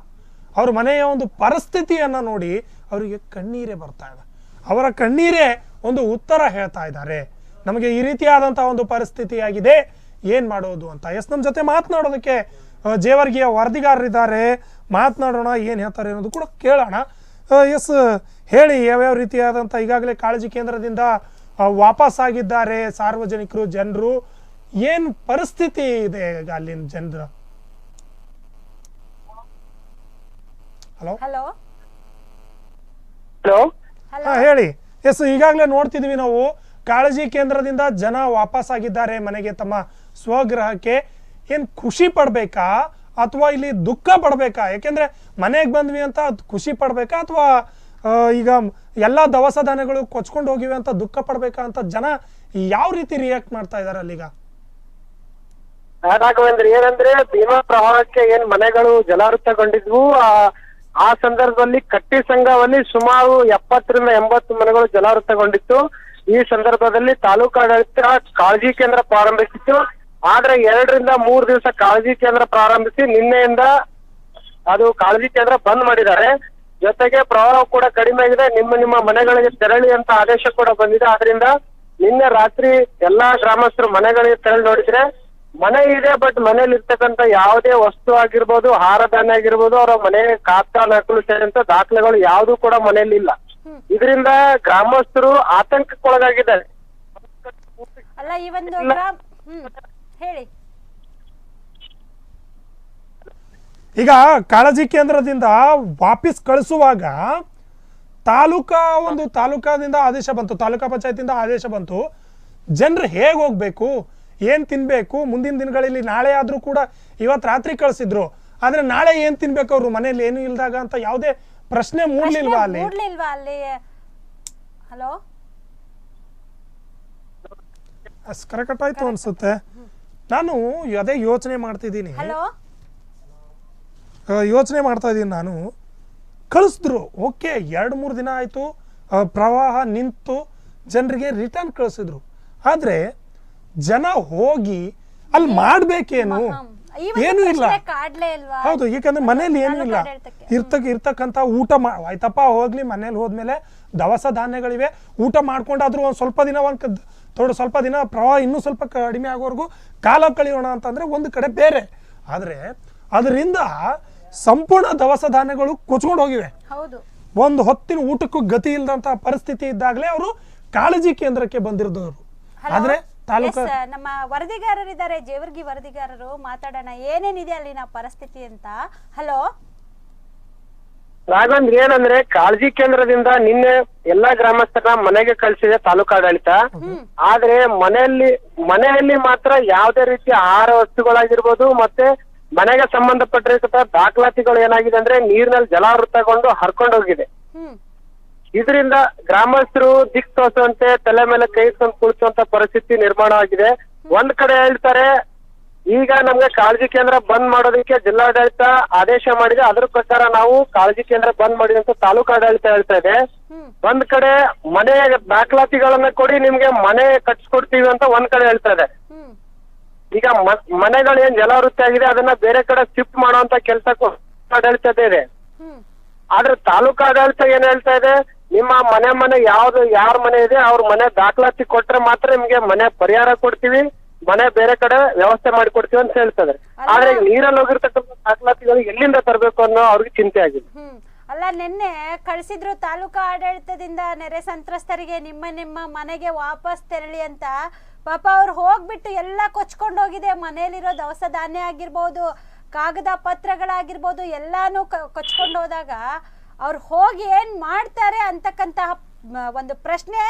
ಅವ್ರ ಮನೆಯ ಒಂದು ಪರಿಸ್ಥಿತಿಯನ್ನ ನೋಡಿ ಅವರಿಗೆ ಕಣ್ಣೀರೇ ಬರ್ತಾ ಇದೆ. ಅವರ ಕಣ್ಣೀರೇ ಒಂದು ಉತ್ತರ ಹೇಳ್ತಾ ಇದ್ದಾರೆ, ನಮಗೆ ಈ ರೀತಿಯಾದಂತಹ ಒಂದು ಪರಿಸ್ಥಿತಿ ಆಗಿದೆ, ಏನ್ ಮಾಡೋದು ಅಂತ. ನಮ್ಮ ಜೊತೆ ಮಾತನಾಡೋದಕ್ಕೆ ಜೇವರ್ಗಿಯ ವರದಿಗಾರರಿದ್ದಾರೆ, ಮಾತನಾಡೋಣ, ಏನ್ ಹೇಳ್ತಾರೆ ಅನ್ನೋದು ಕೂಡ ಕೇಳೋಣ. ಹೇಳಿ, ಯಾವ್ಯಾವ ರೀತಿಯಾದಂಥ ಈಗಾಗಲೇ ಕಾಳಜಿ ಕೇಂದ್ರದಿಂದ ವಾಪಸ್ ಆಗಿದ್ದಾರೆ ಸಾರ್ವಜನಿಕರು, ಜನರು, ಏನ್ ಪರಿಸ್ಥಿತಿ ಇದೆ ಈಗ ಅಲ್ಲಿನ ಜನರ? ಹಲೋ ಹೇಳಿ. ಈಗಾಗಲೇ ನೋಡ್ತಿದ್ವಿ ನಾವು, ಕಾಳಜಿ ಕೇಂದ್ರದಿಂದ ಜನ ವಾಪಸ್ ಆಗಿದ್ದಾರೆ ಮನೆಗೆ, ತಮ್ಮ ಸ್ವಗೃಹಕ್ಕೆ. ಏನ್ ಖುಷಿ ಪಡ್ಬೇಕಾ ಅಥವಾ ಇಲ್ಲಿ ದುಃಖ ಪಡ್ಬೇಕಾ? ಯಾಕೆಂದ್ರೆ ಮನೆಗೆ ಬಂದ್ವಿ ಅಂತ ಖುಷಿ ಪಡ್ಬೇಕಾ ಅಥವಾ ಈಗ ಎಲ್ಲಾ ದವಸ ಧಾನ್ಯಗಳು ಕೊಚ್ಕೊಂಡು ಹೋಗಿವೆ ಅಂತ ದುಃಖ ಪಡ್ಬೇಕಾ ಅಂತ ಜನ ಯಾವ ರೀತಿ ರಿಯಾಕ್ಟ್ ಮಾಡ್ತಾ ಇದಾರೆ ಅಲ್ಲಿಗ? ರಾಘವೇಂದ್ರ, ಏನಂದ್ರೆ ಭೀಮಾ ಪ್ರವಾಹಕ್ಕೆ ಏನ್ ಮನೆಗಳು ಜಲಾವೃತಗೊಂಡಿದ್ವು, ಆ ಸಂದರ್ಭದಲ್ಲಿ ಕಟ್ಟಿ ಸಂಘದಲ್ಲಿ ಸುಮಾರು 70ರಿಂದ 80 ಮನೆಗಳು ಜಲಾವೃತಗೊಂಡಿತ್ತು. ಈ ಸಂದರ್ಭದಲ್ಲಿ ತಾಲೂಕಾಡಳಿತ ಕಾಳಜಿ ಕೇಂದ್ರ ಪ್ರಾರಂಭಿಸಿತ್ತು. ಆದ್ರೆ 2 ರಿಂದ 3 ದಿವಸ ಕಾಳಜಿ ಕೇಂದ್ರ ಪ್ರಾರಂಭಿಸಿ ನಿನ್ನೆಯಿಂದ ಅದು ಕಾಳಜಿ ಕೇಂದ್ರ ಬಂದ್ ಮಾಡಿದ್ದಾರೆ. ಜೊತೆಗೆ ಪ್ರವಾಹ ಕೂಡ ಕಡಿಮೆ ಆಗಿದೆ. ನಿಮ್ಮ ಮನೆಗಳಿಗೆ ತೆರಳಿ ಅಂತ ಆದೇಶ ಕೂಡ ಬಂದಿದೆ. ಆದ್ರಿಂದ ನಿನ್ನೆ ರಾತ್ರಿ ಎಲ್ಲಾ ಗ್ರಾಮಸ್ಥರು ಮನೆಗಳಿಗೆ ತೆರಳಿ ನೋಡಿದ್ರೆ ಮನೆ ಇದೆ, ಬಟ್ ಮನೇಲಿ ಇರ್ತಕ್ಕಂಥ ಯಾವುದೇ ವಸ್ತು ಆಗಿರ್ಬೋದು, ಆಹಾರ ಧಾನ್ಯ ಆಗಿರ್ಬೋದು, ಅವರ ಮನೆ ಖಾತಾ ನಕಲು ಸೇರಿದಂತ ದಾಖಲೆಗಳು ಯಾವ್ದು ಕೂಡ ಮನೆಯಲ್ಲಿ ಇಲ್ಲ. ಇದರಿಂದ ಗ್ರಾಮಸ್ಥರು ಆತಂಕಕ್ಕೊಳಗಾಗಿದ್ದಾರೆ. ಅಲ್ಲ ಈ ಒಂದು ಹೇಳಿ. ಈಗ ಕಾಳಜಿ ಕೇಂದ್ರದಿಂದ ವಾಪಸ್ ಕಳಿಸುವಾಗ ತಾಲೂಕಾದಿಂದ ಆದೇಶ ಬಂತು, ತಾಲೂಕಾ ಪಂಚಾಯತಿಂದ ಆದೇಶ ಬಂತು. ಜನರು ಹೇಗೆ ಹೋಗ್ಬೇಕು, ಏನ್ ತಿನ್ಬೇಕು, ಮುಂದಿನ ದಿನಗಳಲ್ಲಿ ನಾಳೆ ಆದ್ರೂ ಕೂಡ ಇವತ್ತು ರಾತ್ರಿ ಕಳಿಸಿದ್ರು, ಆದ್ರೆ ನಾಳೆ ಏನ್ ತಿನ್ಬೇಕು ಅವ್ರು ಮನೇಲಿ ಏನು ಇಲ್ದಾಗ ಅಂತ ಯಾವುದೇ ಪ್ರಶ್ನೆ ಮೂಡ್ಲಿಲ್ವಾ ಅಲ್ಲಿ? ಹಲೋ, ಕರೆಕ್ಟ್ ಆಯ್ತು ಅನ್ಸುತ್ತೆ. ನಾನು ಅದೇ ಯೋಚನೆ ಮಾಡ್ತಾ ಇದ್ದೀನಿ ನಾನು. ಕಳಿಸಿದ್ರು, ಓಕೆ, 2-3 ದಿನ ಆಯ್ತು, ಪ್ರವಾಹ ನಿಂತು ಜನರಿಗೆ ರಿಟರ್ನ್ ಕಳಿಸಿದ್ರು. ಆದ್ರೆ ಜನ ಹೋಗಿ ಅಲ್ಲಿ ಮಾಡ್ಬೇಕೇನು? ಏನು ಇಲ್ಲ. ಹೌದು, ಯಾಕಂದ್ರೆ ಮನೇಲಿ ಏನು ಇಲ್ಲ, ಇರ್ತಕ್ಕಂಥ ಊಟ ಆಯ್ತಪ್ಪ ಹೋಗ್ಲಿ, ಮನೇಲಿ ಹೋದ್ಮೇಲೆ ದವಸ ಧಾನ್ಯಗಳಿವೆ, ಊಟ ಮಾಡ್ಕೊಂಡಾದ್ರೂ ಒಂದ್ ಸ್ವಲ್ಪ ದಿನ ಪ್ರವಾಹ ಇನ್ನೂ ಸ್ವಲ್ಪ ಕಡಿಮೆ ಆಗೋವರೆಗೂ ಕಾಲ ಕಳಿಯೋಣ ಅಂತಂದ್ರೆ ಒಂದು ಕಡೆ ಬೇರೆ. ಆದ್ರೆ ಅದರಿಂದ ಸಂಪೂರ್ಣ ದವಸ ಧಾನ್ಯಗಳು ಕೊಚ್ಕೊಂಡು ಹೋಗಿವೆ. ಒಂದು ಹೊತ್ತಿನ ಊಟಕ್ಕೂ ಗತಿ ಇಲ್ಲದಂತ ಪರಿಸ್ಥಿತಿ ಇದ್ದಾಗಲೇ ಅವರು ಕಾಳಜಿ ಕೇಂದ್ರಕ್ಕೆ ಬಂದಿರೋದವರು. ಆದ್ರೆ ನಮ್ಮ ವರದಿಗಾರರಿದ್ದಾರೆ, ಜೇವರ್ಗಿ ವರದಿಗಾರರು, ಮಾತಾಡೋಣ ಏನೇನಿದೆ ಅಲ್ಲಿನ ಪರಿಸ್ಥಿತಿ ಅಂತ. ಹಲೋ ರಾಘವೇಂದ್ರ, ಏನಂದ್ರೆ ಕಾಳಜಿ ಕೇಂದ್ರದಿಂದ ನಿನ್ನೆ ಎಲ್ಲಾ ಗ್ರಾಮಸ್ಥರನ್ನ ಮನೆಗೆ ಕಳಿಸಿದೆ ತಾಲೂಕಾಡಳಿತ. ಆದ್ರೆ ಮನೆಯಲ್ಲಿ ಮಾತ್ರ ಯಾವುದೇ ರೀತಿಯ ಆಹಾರ ವಸ್ತುಗಳಾಗಿರ್ಬೋದು ಮತ್ತೆ ಮನೆಗೆ ಸಂಬಂಧಪಟ್ಟಿರ್ತಕ್ಕ ದಾಖಲಾತಿಗಳು ಏನಾಗಿದೆ ಅಂದ್ರೆ ನೀರಿನಲ್ಲಿ ಜಲಾವೃತಗೊಂಡು ಹರ್ಕೊಂಡು ಹೋಗಿದೆ. ಇದರಿಂದ ಗ್ರಾಮಸ್ಥರು ದಿಕ್ ತೋರಿಸುವಂತೆ ತಲೆ ಮೇಲೆ ಕೈ ಇಟ್ಕೊಂಡು ಕುಳಿಸುವಂತ ಪರಿಸ್ಥಿತಿ ನಿರ್ಮಾಣ ಆಗಿದೆ. ಒಂದ್ ಕಡೆ ಹೇಳ್ತಾರೆ ಈಗ ನಮ್ಗೆ ಕಾಳಜಿ ಕೇಂದ್ರ ಬಂದ್ ಮಾಡೋದಕ್ಕೆ ಜಿಲ್ಲಾಡಳಿತ ಆದೇಶ ಮಾಡಿದೆ, ಅದ್ರ ಪ್ರಕಾರ ನಾವು ಕಾಳಜಿ ಕೇಂದ್ರ ಬಂದ್ ಮಾಡಿದೆ ಅಂತ ತಾಲೂಕಾಡಳಿತ ಹೇಳ್ತಾ ಇದೆ. ಒಂದ್ ಕಡೆ ಮನೆ ದಾಖಲಾತಿಗಳನ್ನ ಕೊಡಿ, ನಿಮ್ಗೆ ಮನೆ ಕಟ್ಸ್ಕೊಡ್ತೀವಿ ಅಂತ ಒಂದ್ ಕಡೆ ಹೇಳ್ತಾ ಇದೆ. ಈಗ ಮನೆಗಳು ಏನ್ ಜಲಾವೃತಿ ಆಗಿದೆ ಅದನ್ನ ಬೇರೆ ಕಡೆ ಶಿಫ್ಟ್ ಮಾಡುವಂತ ಕೆಲಸ ಆಡಳಿತ ಇದೆ. ಆದ್ರೆ ತಾಲೂಕಾಡಳಿತ ಏನ್ ಹೇಳ್ತಾ ಇದೆ, ನಿಮ್ಮ ಮನೆ ಯಾರ ಮನೆ ಇದೆ ಅವ್ರ ಮನೆ ದಾಖಲಾತಿ ಕೊಟ್ರೆ ಮಾತ್ರ ನಿಮ್ಗೆ ಮನೆ ಪರಿಹಾರ ಕೊಡ್ತೀವಿ, ಮನೆ ಬೇರೆ ಕಡೆ ವ್ಯವಸ್ಥೆ ಮಾಡಿಕೊಡ್ತೀವಿ ಅಂತ ಹೇಳ್ತದೆ. ಆದ್ರೆ ನೀರಲ್ಲಿ ಹೋಗಿರ್ತಕ್ಕಂಥ ದಾಖಲಾತಿಗಳು ಎಲ್ಲಿಂದ ತರಬೇಕು ಅನ್ನೋ ಅವ್ರಿಗೆ ಚಿಂತೆ ಆಗಿದೆ. ಅಲ್ಲ, ನಿನ್ನೆ ಕಳಿಸಿದ್ರು ತಾಲೂಕಾ ಆಡಳಿತದಿಂದ ನೆರೆ ಸಂತ್ರಸ್ತರಿಗೆ ನಿಮ್ಮ ಮನೆಗೆ ವಾಪಸ್ ತೆರಳಿ ಅಂತ. ಪಾಪ ಅವ್ರು ಹೋಗ್ಬಿಟ್ಟು ಎಲ್ಲ ಕೊಚ್ಕೊಂಡು ಹೋಗಿದೆ. ಮನೇಲಿರೋ ದವಸ ಧಾನ್ಯ ಆಗಿರ್ಬೋದು, ಕಾಗದ ಪತ್ರಗಳಾಗಿರ್ಬೋದು, ಎಲ್ಲಾನು ಕೊಚ್ಕೊಂಡು ಹೋದಾಗ ಅವ್ರು ಹೋಗಿ ಏನ್ ಮಾಡ್ತಾರೆ ಅಂತಕ್ಕಂತಹ ಒಂದು ಪ್ರಶ್ನೆ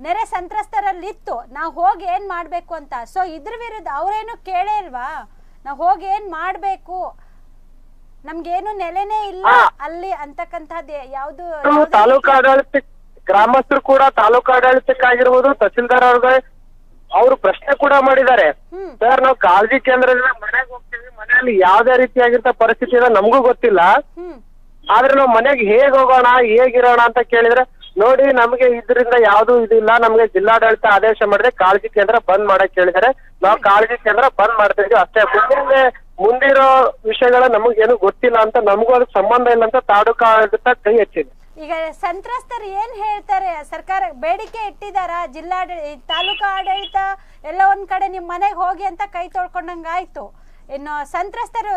ನೆರೆ ಸಂತ್ರಸ್ತರಲ್ಲಿತ್ತು. ನಾವು ಹೋಗಿ ಏನ್ ಮಾಡ್ಬೇಕು ಅಂತ. ಸೊ ಇದ್ರ ವಿರುದ್ಧ ಅವ್ರೇನು ಕೇಳೇ ಇಲ್ವಾ, ನಾವು ಹೋಗಿ ಏನ್ ಮಾಡ್ಬೇಕು, ನಮ್ಗೇನು ನೆಲೆನೇ ಇಲ್ಲ ಅಲ್ಲಿ ಅಂತಕ್ಕಂಥದ್ದು ಯಾವ್ದು? ತಾಲೂಕಾಡಳಿತ ಗ್ರಾಮಸ್ಥರು ಕೂಡ ತಾಲೂಕಾಡಳಿತಕ್ಕಾಗಿರ್ಬೋದು, ತಹಸೀಲ್ದಾರ್ ಅವ್ರಿಗೆ ಅವರು ಪ್ರಶ್ನೆ ಕೂಡ ಮಾಡಿದ್ದಾರೆ. ಸರ್, ನಾವು ಕಾಳಜಿ ಕೇಂದ್ರದಿಂದ ಮನೆಗೆ ಹೋಗ್ತೀವಿ, ಮನೆಯಲ್ಲಿ ಯಾವ್ದೇ ರೀತಿಯಾಗಿರ್ತ ಪರಿಸ್ಥಿತಿ ಇದೆ ನಮಗೂ ಗೊತ್ತಿಲ್ಲ, ಆದ್ರೆ ನಾವು ಮನೆಗೆ ಹೇಗ್ ಹೋಗೋಣ, ಹೇಗಿರೋಣ ಅಂತ ಕೇಳಿದ್ರೆ ನೋಡಿ ನಮ್ಗೆ ಇದರಿಂದ ಯಾವ್ದು ಇದಿಲ್ಲ, ನಮ್ಗೆ ಜಿಲ್ಲಾಡಳಿತ ಆದೇಶ ಮಾಡಿದ್ರೆ ಕಾಳಜಿ ಕೇಂದ್ರ ಬಂದ್ ಮಾಡಕ್ ಹೇಳಿದಾರೆ, ನಾವು ಕಾಳಜಿ ಕೇಂದ್ರ ಬಂದ್ ಮಾಡ್ತಾ ಇದೀವಿ ಅಷ್ಟೇ. ಮುಂದಿರೋ ವಿಷಯಗಳ ನಮಗೇನು ಗೊತ್ತಿಲ್ಲ ಅಂತ, ನಮಗೂ ಅದಕ್ಕೆ ಸಂಬಂಧ ಇಲ್ಲ ಅಂತ ತಾಲೂಕಾಡಳಿತ ಕೈ ಹೆಚ್ಚಿದೆ. ಈಗ ಸಂತ್ರಸ್ತರು ಏನ್ ಹೇಳ್ತಾರೆ? ಸರ್ಕಾರ ಬೇಡಿಕೆ ಇಟ್ಟಿದಾರ? ತಾಲೂಕಾ ಆಡಳಿತ ಎಲ್ಲ ಒಂದ್ ಕಡೆ ನಿಮ್ ಮನೆಗೆ ಹೋಗಿ ಅಂತ ಕೈ ತೊಳ್ಕೊಂಡಂಗ ಆಯ್ತು. ಇನ್ನು ಸಂತ್ರಸ್ತರು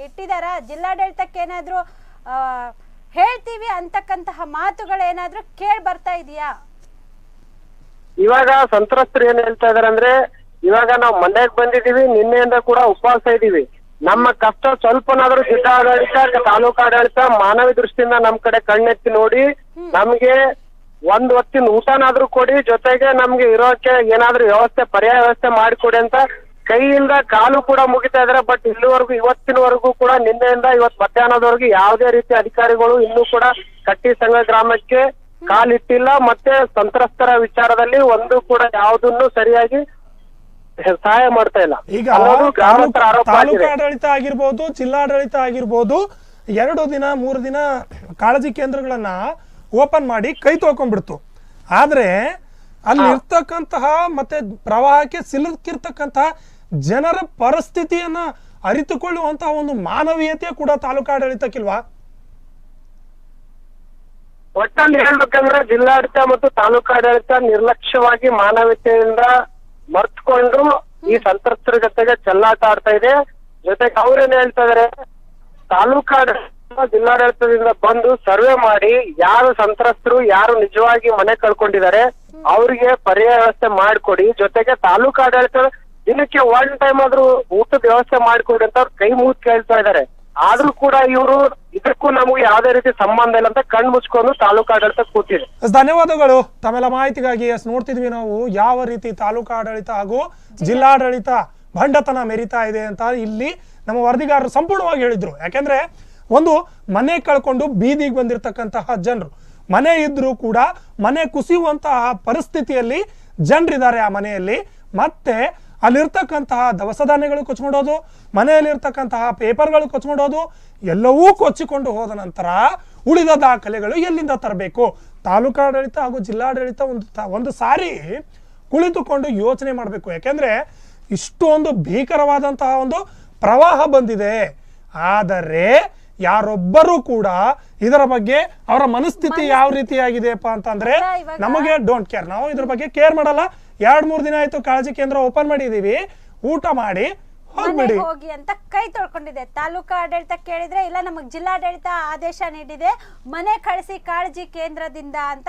ಇಟ್ಟಿದಾರ? ಜಿಲ್ಲಾಡಳಿತಕ್ಕೆ ಏನಾದ್ರು ಹೇಳ್ತೀವಿ ಅಂತಕ್ಕಂತಹ ಮಾತುಗಳೇನಾದ್ರೂ ಕೇಳಿ ಬರ್ತಾ ಇದೆಯಾ? ಇವಾಗ ಸಂತ್ರಸ್ತರು ಏನ್ ಹೇಳ್ತಾ ಇದಾರೆ ಅಂದ್ರೆ, ಇವಾಗ ನಾವು ಮನೆಗೆ ಬಂದಿದೀವಿ, ನಿನ್ನೆಯಿಂದ ಕೂಡ ಉಪವಾಸ ಇದೀವಿ, ನಮ್ಮ ಕಷ್ಟ ಸ್ವಲ್ಪನಾದ್ರೂ ಜಿಲ್ಲಾಡಳಿತ ತಾಲೂಕಾಡಳಿತ ಮಾನವ ದೃಷ್ಟಿಯಿಂದ ನಮ್ ಕಡೆ ಕಣ್ಣೆತ್ತಿ ನೋಡಿ ನಮ್ಗೆ ಒಂದ್ ಹೊತ್ತಿನ ಊಟನಾದ್ರೂ ಕೊಡಿ, ಜೊತೆಗೆ ನಮ್ಗೆ ಇರೋಕೆ ಏನಾದ್ರೂ ಪರ್ಯಾಯ ವ್ಯವಸ್ಥೆ ಮಾಡಿಕೊಡಿ ಅಂತ ಕೈಯಿಂದ ಕಾಲು ಕೂಡ ಮುಗಿತಾ ಇದಾರೆ. ಬಟ್ ಇವತ್ತಿನವರೆಗೂ ಕೂಡ ನಿನ್ನೆಯಿಂದ ಇವತ್ತು ಮಧ್ಯಾಹ್ನದವರೆಗೂ ಯಾವುದೇ ರೀತಿ ಅಧಿಕಾರಿಗಳು ಇನ್ನೂ ಕೂಡ ಕಟ್ಟಿ ಸಂಘ ಗ್ರಾಮಕ್ಕೆ ಕಾಲಿಟ್ಟಿಲ್ಲ. ಮತ್ತೆ ಸಂತ್ರಸ್ತರ ವಿಚಾರದಲ್ಲಿ ಒಂದು ಕೂಡ ಯಾವುದನ್ನು ಸರಿಯಾಗಿ ಸಹಾಯ ಮಾಡ್ತಾ ಇಲ್ಲ. ಈಗ ತಾಲೂಕಾಡಳಿತ ಆಗಿರ್ಬೋದು, ಜಿಲ್ಲಾಡಳಿತ ಆಗಿರ್ಬೋದು, 2 ದಿನ 3 ದಿನ ಕಾಳಜಿ ಕೇಂದ್ರಗಳನ್ನ ಓಪನ್ ಮಾಡಿ ಕೈ ತೊಳ್ಕೊಂಡ್ಬಿಡ್ತು. ಆದ್ರೆ ಅಲ್ಲಿ ಇರ್ತಕ್ಕಂತಹ ಮತ್ತೆ ಪ್ರವಾಹಕ್ಕೆ ಸಿಲುಕಿರ್ತಕ್ಕಂತಹ ಜನರ ಪರಿಸ್ಥಿತಿಯನ್ನ ಅರಿತುಕೊಳ್ಳುವಂತಹ ಒಂದು ಮಾನವೀಯತೆ ಕೂಡ ತಾಲೂಕಾಡಳಿತಕ್ಕಿಲ್ವಾ? ಒಟ್ಟಲ್ಲಿ ಹೇಳ್ಬೇಕಂದ್ರೆ ಜಿಲ್ಲಾಡಳಿತ ಮತ್ತು ತಾಲೂಕಾಡಳಿತ ನಿರ್ಲಕ್ಷ್ಯವಾಗಿ ಮಾನವೀಯತೆಯಿಂದ ಮರ್ತ್ಕೊಂಡು ಈ ಸಂತ್ರಸ್ತರ ಜೊತೆಗೆ ಚೆಲ್ಲಾಟ ಆಡ್ತಾ ಇದೆ. ಜೊತೆಗೆ ಅವ್ರೇನ್ ಹೇಳ್ತಾ ಇದಾರೆ, ತಾಲೂಕಾಡಳಿತ ಜಿಲ್ಲಾಡಳಿತದಿಂದ ಬಂದು ಸರ್ವೆ ಮಾಡಿ ಯಾರು ಸಂತ್ರಸ್ತರು ಯಾರು ನಿಜವಾಗಿ ಮನೆ ಕಳ್ಕೊಂಡಿದ್ದಾರೆ ಅವ್ರಿಗೆ ಪರ್ಯಾಯ ವ್ಯವಸ್ಥೆ ಮಾಡ್ಕೊಡಿ. ಜೊತೆಗೆ ತಾಲೂಕಾಡಳಿತ ದಿನಕ್ಕೆ 1 ಟೈಮ್ ಆದ್ರೂ ಊಟದ ವ್ಯವಸ್ಥೆ ಮಾಡ್ಕೊಡಿ ಅಂತ ಅವ್ರು ಕೈ ಮುಗಿದು ಕೇಳ್ತಾ ಇದಾರೆ. ಆದ್ರೂ ಕೂಡ ಇವರು ಇದಕ್ಕೂ ನಮಗೂ ಯಾವ್ದೇ ರೀತಿ ಸಂಬಂಧ ಇಲ್ಲ ಅಂತ ಕಣ್ ಮುಚ್ಕೊಂಡು ತಾಲೂಕಾಡಳಿತ ಕೂತಿದೆ. ಧನ್ಯವಾದಗಳು ತಮ್ಮೆಲ್ಲ ಮಾಹಿತಿಗಾಗಿ. ನೋಡ್ತಿದ್ವಿ ನಾವು ಯಾವ ರೀತಿ ತಾಲೂಕಾಡಳಿತ ಹಾಗೂ ಜಿಲ್ಲಾಡಳಿತ ಭಂಡತನ ಮೆರಿತಾ ಇದೆ ಅಂತ ಇಲ್ಲಿ ನಮ್ಮ ವರದಿಗಾರರು ಸಂಪೂರ್ಣವಾಗಿ ಹೇಳಿದ್ರು. ಯಾಕೆಂದ್ರೆ ಒಂದು ಮನೆ ಕಳ್ಕೊಂಡು ಬೀದಿಗೆ ಬಂದಿರತಕ್ಕಂತಹ ಜನರು, ಮನೆ ಇದ್ರೂ ಕೂಡ ಮನೆ ಕುಸಿಯುವಂತಹ ಪರಿಸ್ಥಿತಿಯಲ್ಲಿ ಜನರಿದ್ದಾರೆ ಆ ಮನೆಯಲ್ಲಿ. ಮತ್ತೆ ಅಲ್ಲಿರ್ತಕ್ಕಂತಹ ದವಸ ಧಾನ್ಯಗಳು ಕೊಚ್ಕೊಂಡೋದು, ಮನೆಯಲ್ಲಿರ್ತಕ್ಕಂತಹ ಪೇಪರ್ಗಳು ಕೊಚ್ಕೊಂಡೋದು, ಎಲ್ಲವೂ ಕೊಚ್ಚಿಕೊಂಡು ಹೋದ ನಂತರ ಉಳಿದ ದಾಖಲೆಗಳು ಎಲ್ಲಿಂದ ತರಬೇಕು? ತಾಲೂಕಾಡಳಿತ ಹಾಗೂ ಜಿಲ್ಲಾಡಳಿತ ಒಂದು ಸಾರಿ ಕುಳಿತುಕೊಂಡು ಯೋಚನೆ ಮಾಡಬೇಕು. ಯಾಕೆಂದ್ರೆ ಇಷ್ಟೊಂದು ಭೀಕರವಾದಂತಹ ಒಂದು ಪ್ರವಾಹ ಬಂದಿದೆ. ಆದರೆ ಯಾರೊಬ್ಬರೂ ಕೂಡ ಇದರ ಬಗ್ಗೆ ಅವರ ಮನಸ್ಥಿತಿ ಯಾವ ರೀತಿಯಾಗಿದೆಯಪ್ಪ ಅಂತಂದ್ರೆ ನಮಗೆ ಡೋಂಟ್ ಕೇರ್, ನಾವು ಇದ್ರ ಬಗ್ಗೆ ಕೇರ್ ಮಾಡಲ್ಲ. 2-3 ದಿನ ಆಯ್ತು ಕಾಳಜಿ ಕೇಂದ್ರ ಓಪನ್ ಮಾಡಿದೀವಿ, ಊಟ ಮಾಡಿ ಹೋಗಿ ಅಂತ ಕೈ ತೊಳ್ಕೊಂಡಿದೆ. ತಾಲೂಕಾ ಆಡಳಿತ ಕೇಳಿದ್ರೆ ಇಲ್ಲ ನಮಗ್ ಜಿಲ್ಲಾಡಳಿತ ಆದೇಶ ನೀಡಿದೆ, ಮನೆ ಕಳಿಸಿ ಕಾಳಜಿ ಕೇಂದ್ರದಿಂದ ಅಂತ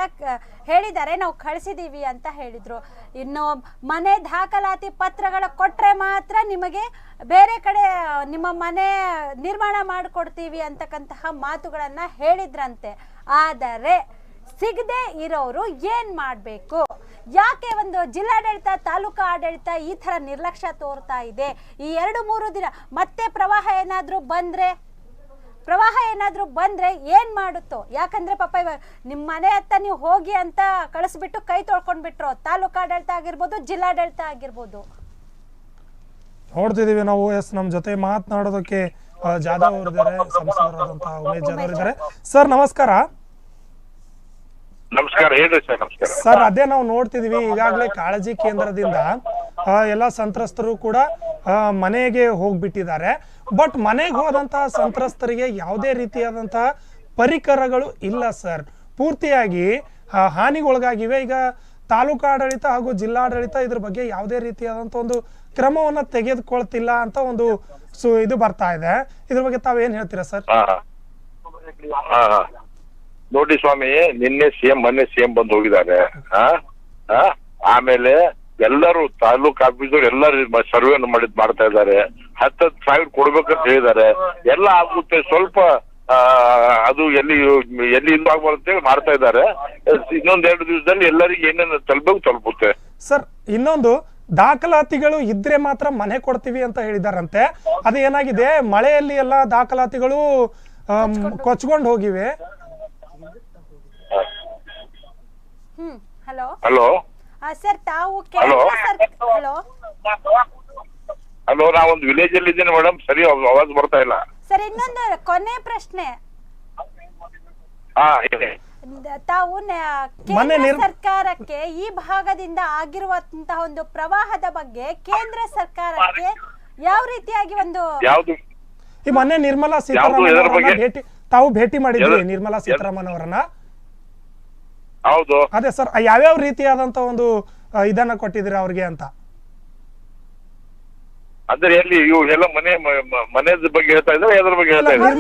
ಹೇಳಿದ್ದಾರೆ, ನಾವು ಕಳಿಸಿದೀವಿ ಅಂತ ಹೇಳಿದ್ರು. ಇನ್ನು ಮನೆ ದಾಖಲಾತಿ ಪತ್ರಗಳ ಕೊಟ್ರೆ ಮಾತ್ರ ನಿಮಗೆ ಬೇರೆ ಕಡೆ ನಿಮ್ಮ ಮನೆ ನಿರ್ಮಾಣ ಮಾಡಿಕೊಡ್ತೀವಿ ಅಂತಕ್ಕಂತಹ ಮಾತುಗಳನ್ನ ಹೇಳಿದ್ರಂತೆ. ಆದರೆ ಸಿಗದೆ ಇರೋರು ಏನ್ ಮಾಡ್ಬೇಕು? ಯಾಕೆ ಒಂದು ಜಿಲ್ಲಾಡಳಿತ ತಾಲೂಕಾ ಆಡಳಿತ ಈ ತರ ನಿರ್ಲಕ್ಷ್ಯ ತೋರ್ತಾ ಇದೆ? ಈ 2-3 ದಿನ ಮತ್ತೆ ಪ್ರವಾಹ ಏನಾದ್ರೂ ಬಂದ್ರೆ ಏನ್ ಮಾಡುತ್ತೋ? ಯಾಕಂದ್ರೆ ಪಾಪ ಇವಾಗ ನಿಮ್ ಮನೆ ಹತ್ತ ನೀವು ಹೋಗಿ ಅಂತ ಕಳಿಸ್ಬಿಟ್ಟು ಕೈ ತೊಳ್ಕೊಂಡ್ಬಿಟ್ರು ತಾಲೂಕಾ ಆಡಳಿತ ಆಗಿರ್ಬೋದು, ಜಿಲ್ಲಾಡಳಿತ ಆಗಿರ್ಬೋದು. ನೋಡ್ತಿದೀವಿ ನಾವು. ನಮ್ ಜೊತೆ ಮಾತನಾಡೋದಕ್ಕೆ ಜಾಧವ್ ಅವರಿದ್ದಾರೆ, ಸಂಸದರಾದಂತಹ ಉಮೇಶ್ ಜಾಧವ್ ಇದ್ದಾರೆ. ಸರ್ ನಮಸ್ಕಾರ. ನಮಸ್ಕಾರ, ಹೇಳಿ ಸರ್. ನಮಸ್ಕಾರ ಸರ್. ಅದೇ ನಾವು ನೋಡ್ತಿದೀವಿ ಈಗಾಗಲೇ ಕಾಳಜಿ ಕೇಂದ್ರದಿಂದ ಎಲ್ಲ ಸಂತ್ರಸ್ತರು ಕೂಡ ಮನೆಗೆ ಹೋಗ್ಬಿಟ್ಟಿದ್ದಾರೆ. ಬಟ್ ಮನೆಗೆ ಹೋದಂತಹ ಸಂತ್ರಸ್ತರಿಗೆ ಯಾವುದೇ ರೀತಿಯಾದಂತಹ ಪರಿಕರಗಳು ಇಲ್ಲ ಸರ್. ಪೂರ್ತಿಯಾಗಿ ಹಾನಿಗೊಳಗಾಗಿವೆ. ಈಗ ತಾಲೂಕಾಡಳಿತ ಹಾಗೂ ಜಿಲ್ಲಾಡಳಿತ ಇದ್ರ ಬಗ್ಗೆ ಯಾವುದೇ ರೀತಿಯಾದಂತ ಒಂದು ಕ್ರಮವನ್ನ ತೆಗೆದುಕೊಳ್ತಿಲ್ಲ ಅಂತ ಒಂದು ಇದು ಬರ್ತಾ ಇದೆ. ಇದ್ರ ಬಗ್ಗೆ ತಾವೇನ್ ಹೇಳ್ತೀರಾ ಸರ್? ನೋಡಿ ಸ್ವಾಮಿ, ನಿನ್ನೆ ಸಿಎಂ ಮೊನ್ನೆ ಸಿಎಂ ಬಂದು ಹೋಗಿದ್ದಾರೆ. ಆಮೇಲೆ ಎಲ್ಲರೂ ತಾಲೂಕ್ ಆಫೀಸರ್ ಎಲ್ಲರೂ ಸರ್ವೆ ಮಾಡ್ತಾ ಇದ್ದಾರೆ. 10,000 ಕೊಡ್ಬೇಕಂತ ಹೇಳಿದ್ದಾರೆ. ಎಲ್ಲ ಆಗುತ್ತೆ, ಸ್ವಲ್ಪ ಅದು ಎಲ್ಲಿ ಇದು ಆಗ್ಬಾರ್ದು ಮಾಡ್ತಾ ಇದ್ದಾರೆ. ಇನ್ನೊಂದ್ 2 ದಿವಸದಲ್ಲಿ ಎಲ್ಲರಿಗೆ ಏನೇನು ತಲುಪುತ್ತೆ ಸರ್. ಇನ್ನೊಂದು ದಾಖಲಾತಿಗಳು ಇದ್ರೆ ಮಾತ್ರ ಮನೆ ಕೊಡ್ತೀವಿ ಅಂತ ಹೇಳಿದಾರಂತೆ. ಅದು ಏನಾಗಿದೆ, ಮಳೆಯಲ್ಲಿ ಎಲ್ಲ ದಾಖಲಾತಿಗಳು ಕೊಚ್ಕೊಂಡು ಹೋಗಿವೆ. ಹಲೋ ಹಲೋ ಸರ್, ತಾವು ಹಲೋ, ನಾ ಒಂದು ವಿಲೇಜ್ ಅಲ್ಲಿ ಇದ್ದೇನೆ ಮೇಡಮ್, ಸರಿ ಆವಾಜ್ ಬರ್ತಾ ಇಲ್ಲ ಸರ್. ಇನ್ನೊಂದು ಕೊನೆ ಪ್ರಶ್ನೆ, ತಾವು ಕೇಂದ್ರ ಸರ್ಕಾರಕ್ಕೆ ಈ ಭಾಗದಿಂದ ಆಗಿರುವಂತಹ ಒಂದು ಪ್ರವಾಹದ ಬಗ್ಗೆ ಕೇಂದ್ರ ಸರ್ಕಾರಕ್ಕೆ ಯಾವ ರೀತಿಯಾಗಿ ಒಂದು ಈ ಮೊನ್ನೆ ನಿರ್ಮಲಾ ಸೀತಾರಾಮನ್ ತಾವು ಭೇಟಿ ಮಾಡಿದ್ರಿ ನಿರ್ಮಲಾ ಸೀತಾರಾಮನ್ ಅವರನ್ನ? ಹೌದು. ಅದೇ ಸರ್, ಯಾವ್ಯಾವ ರೀತಿಯಾದಂತ ಒಂದು ಇದನ್ನ ಕೊಟ್ಟಿದ್ರಿ ಅವ್ರಿಗೆ ಅಂತ? ಅಂದ್ರೆ ಎಲ್ಲಿ ಎಲ್ಲ ಮನೆ ಬಗ್ಗೆ ಹೇಳ್ತಾ ಇದ್ದಾರೆ, ಎದ್ರ ಬಗ್ಗೆ ಹೇಳ್ತಾ ಇದ್ದಾರೆ?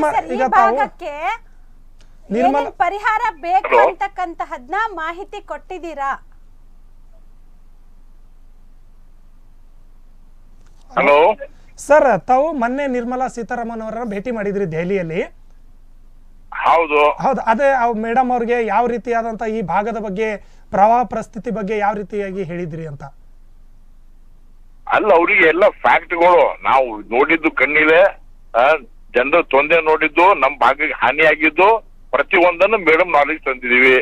ಪರಿಹಾರ ಬೇಕು ಅಂತಕ್ಕಂತಹದ್ನ ಮಾಹಿತಿ ಕೊಟ್ಟಿದ್ದೀರಾ? ಹಲೋ ಸರ್, ತಾವು ಮೊನ್ನೆ ನಿರ್ಮಲಾ ಸೀತಾರಾಮನ್ ಅವರನ್ನ ಭೇಟಿ ಮಾಡಿದ್ರಿ ದೆಹಲಿಯಲ್ಲಿ? ಹೌದು. ಅದೇ ಮೇಡಮ್ ಅವ್ರಿಗೆ ಯಾವ ರೀತಿಯಾದಂತ ಈ ಭಾಗದ ಬಗ್ಗೆ ಪ್ರವಾಹ ಪರಿಸ್ಥಿತಿ ಬಗ್ಗೆ ಯಾವ ರೀತಿಯಾಗಿ ಹೇಳಿದ್ರಿ ಅಂತ? ಅಲ್ಲ, ಅವರಿಗೆ ಎಲ್ಲ ಫ್ಯಾಕ್ಟ್ಗಳು ನಾವು ನೋಡಿದ್ದು ಕಣ್ಣಿದೆ, ಜನರ ತೊಂದರೆ ನೋಡಿದ್ದು, ನಮ್ ಭಾಗಕ್ಕೆ ಹಾನಿ ಆಗಿದ್ದು ಪ್ರತಿಯೊಂದನ್ನು ಮೇಡಮ್ ನಾಲೆಜ್ ತಂದಿದೀವಿ.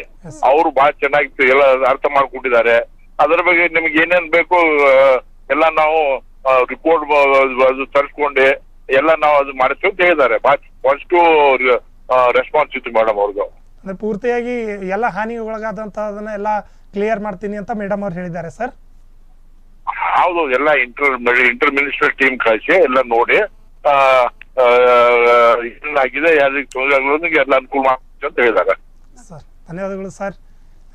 ಅವರು ಬಹಳ ಚೆನ್ನಾಗಿ ಎಲ್ಲ ಅರ್ಥ ಮಾಡ್ಕೊಂಡಿದ್ದಾರೆ. ಅದರ ಬಗ್ಗೆ ನಿಮ್ಗೆ ಏನೇನ್ ಬೇಕು ಎಲ್ಲ ನಾವು ರಿಪೋರ್ಟ್ ತರಿಸ್ಕೊಂಡೆ ಎಲ್ಲ ನಾವು ಅದು ಮಾಡ್ತೀವಿ ಅಂತ ಹೇಳಿದ್ದಾರೆ. ಪಾಸಿಟಿವ್ ರೆಸ್ಪಾನ್ಸ್ ಇತ್ತು ಮೇಡಮ್ ಅವ್ರದ್ದು. ಪೂರ್ತಿಯಾಗಿ ಎಲ್ಲ ಹಾನಿ ಒಳಗಾದಂತದನ್ನ ಎಲ್ಲ ಕ್ಲಿಯರ್ ಮಾಡ್ತೀನಿ ಅಂತ ಮೇಡಮ್ ಅವ್ರು ಹೇಳಿದ್ದಾರೆ ಸರ್? ಹೌದು, ಎಲ್ಲ ಇಂಟರ್ ಮಿನಿಸ್ಟರ್ ಟೀಮ್ ಕಳಿಸಿ ಎಲ್ಲ ನೋಡಿ ಏನಾಗಿದೆ, ಯಾರಿಗೆ ತೊಂದರೆ ಆಗೋದಕ್ಕೆ ಎಲ್ಲ ಅನುಕೂಲ ಮಾಡ್ತೀವಿ ಅಂತ ಹೇಳಿದ್ದಾರೆ. ಧನ್ಯವಾದಗಳು ಸರ್.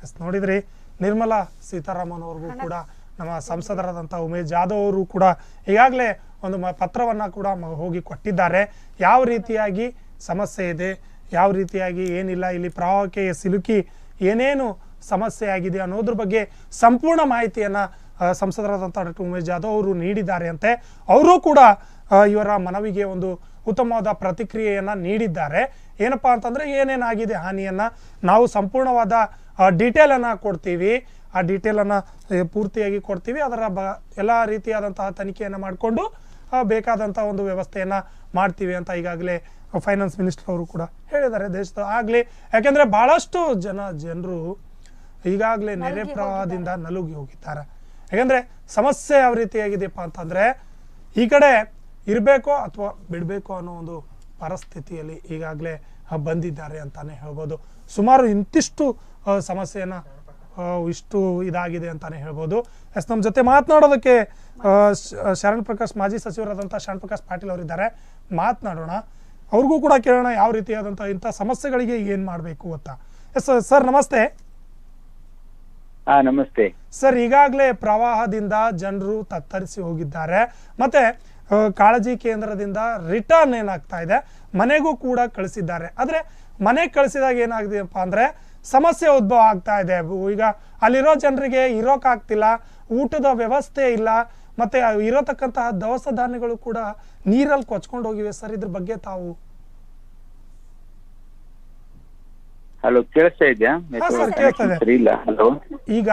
ಎಸ್, ನೋಡಿದ್ರಿ ನಿರ್ಮಲಾ ಸೀತಾರಾಮನ್ ಅವ್ರಿಗೂ ಕೂಡ ನಮ್ಮ ಸಂಸದರಾದಂಥ ಉಮೇಶ್ ಜಾಧವ್ ಅವರು ಕೂಡ ಈಗಾಗಲೇ ಒಂದು ಪತ್ರವನ್ನು ಕೂಡ ಹೋಗಿ ಕೊಟ್ಟಿದ್ದಾರೆ. ಯಾವ ರೀತಿಯಾಗಿ ಸಮಸ್ಯೆ ಇದೆ, ಯಾವ ರೀತಿಯಾಗಿ ಏನಿಲ್ಲ, ಇಲ್ಲಿ ಪ್ರವಾಹಕ್ಕೆ ಸಿಲುಕಿ ಏನೇನು ಸಮಸ್ಯೆ ಆಗಿದೆ ಅನ್ನೋದ್ರ ಬಗ್ಗೆ ಸಂಪೂರ್ಣ ಮಾಹಿತಿಯನ್ನು ಸಂಸದರಾದಂಥ ಡಾಕ್ಟರ್ ಉಮೇಶ್ ಜಾಧವ್ ಅವರು ನೀಡಿದ್ದಾರೆ ಅಂತೆ. ಅವರು ಕೂಡ ಇವರ ಮನವಿಗೆ ಒಂದು ಉತ್ತಮವಾದ ಪ್ರತಿಕ್ರಿಯೆಯನ್ನು ನೀಡಿದ್ದಾರೆ. ಏನಪ್ಪ ಅಂತಂದರೆ ಏನೇನಾಗಿದೆ ಹಾನಿಯನ್ನು ನಾವು ಸಂಪೂರ್ಣವಾದ ಡೀಟೇಲನ್ನು ಕೊಡ್ತೀವಿ, ಆ ಡೀಟೇಲನ್ನು ಪೂರ್ತಿಯಾಗಿ ಕೊಡ್ತೀವಿ, ಅದರ ಎಲ್ಲ ರೀತಿಯಾದಂತಹ ತನಿಖೆಯನ್ನು ಮಾಡಿಕೊಂಡು ಬೇಕಾದಂಥ ಒಂದು ವ್ಯವಸ್ಥೆಯನ್ನು ಮಾಡ್ತೀವಿ ಅಂತ ಈಗಾಗಲೇ ಫೈನಾನ್ಸ್ ಮಿನಿಸ್ಟರ್ ಅವರು ಕೂಡ ಹೇಳಿದ್ದಾರೆ ದೇಶದ ಆಗಲಿ. ಯಾಕೆಂದರೆ ಭಾಳಷ್ಟು ಜನರು ಈಗಾಗಲೇ ನೆರೆ ಪ್ರವಾಹದಿಂದ ನಲುಗಿ ಹೋಗಿದ್ದಾರೆ. ಯಾಕೆಂದರೆ ಸಮಸ್ಯೆ ಯಾವ ರೀತಿಯಾಗಿದೆಯಪ್ಪ ಅಂತಂದರೆ ಈ ಕಡೆ ಇರಬೇಕೋ ಅಥವಾ ಬಿಡಬೇಕೋ ಅನ್ನೋ ಒಂದು ಪರಿಸ್ಥಿತಿಯಲ್ಲಿ ಈಗಾಗಲೇ ಬಂದಿದ್ದಾರೆ ಅಂತಲೇ ಹೇಳ್ಬೋದು. ಸುಮಾರು ಇಂತಿಷ್ಟು ಸಮಸ್ಯೆಯನ್ನು ಇಷ್ಟು ಇದಾಗಿದೆ ಅಂತಲೇ ಹೇಳ್ಬೋದು. ಎಸ್, ನಮ್ಮ ಜೊತೆ ಮಾತನಾಡೋದಕ್ಕೆ ಶರಣ್ ಪ್ರಕಾಶ್ ಮಾಜಿ ಸಚಿವರಾದಂಥ ಶರಣ್ ಪ್ರಕಾಶ್ ಪಾಟೀಲ್ ಅವರಿದ್ದಾರೆ. ಮಾತನಾಡೋಣ, ಅವ್ರಿಗೂ ಕೂಡ ಕೇಳೋಣ ಯಾವ ರೀತಿಯಾದಂಥ ಇಂಥ ಸಮಸ್ಯೆಗಳಿಗೆ ಏನು ಮಾಡಬೇಕು ಅಂತ. ಎಸ್ ಸರ್, ನಮಸ್ತೆ. ನಮಸ್ತೆ ಸರ್, ಈಗಾಗಲೇ ಪ್ರವಾಹದಿಂದ ಜನರು ತತ್ತರಿಸಿ ಹೋಗಿದ್ದಾರೆ. ಮತ್ತೆ ಕಾಳಜಿ ಕೇಂದ್ರದಿಂದ ರಿಟರ್ನ್ ಏನಾಗ್ತಾ ಇದೆ, ಮನೆಗೂ ಕೂಡ ಕಳಿಸಿದ್ದಾರೆ. ಆದರೆ ಮನೆಗೆ ಕಳಿಸಿದಾಗ ಏನಾಗಿದೆಯಪ್ಪ ಅಂದರೆ ಸಮಸ್ಯೆ ಉದ್ಭವ ಆಗ್ತಾ ಇದೆ. ಈಗ ಅಲ್ಲಿರೋ ಜನರಿಗೆ ಇರೋಕ್ಕಾಗ್ತಿಲ್ಲ, ಊಟದ ವ್ಯವಸ್ಥೆ ಇಲ್ಲ, ಮತ್ತೆ ಇರೋತಕ್ಕಂತಹ ದವಸ ಧಾನ್ಯಗಳು ಕೂಡ ನೀರಲ್ಲಿ ಕೊಚ್ಕೊಂಡು ಹೋಗಿವೆ. ಸರ್, ಇದ್ರ ಬಗ್ಗೆ ತಾವು ಹಲೋ ಕೇಳಿಸ್ತಾ ಇದೆಯಾ? ಈಗ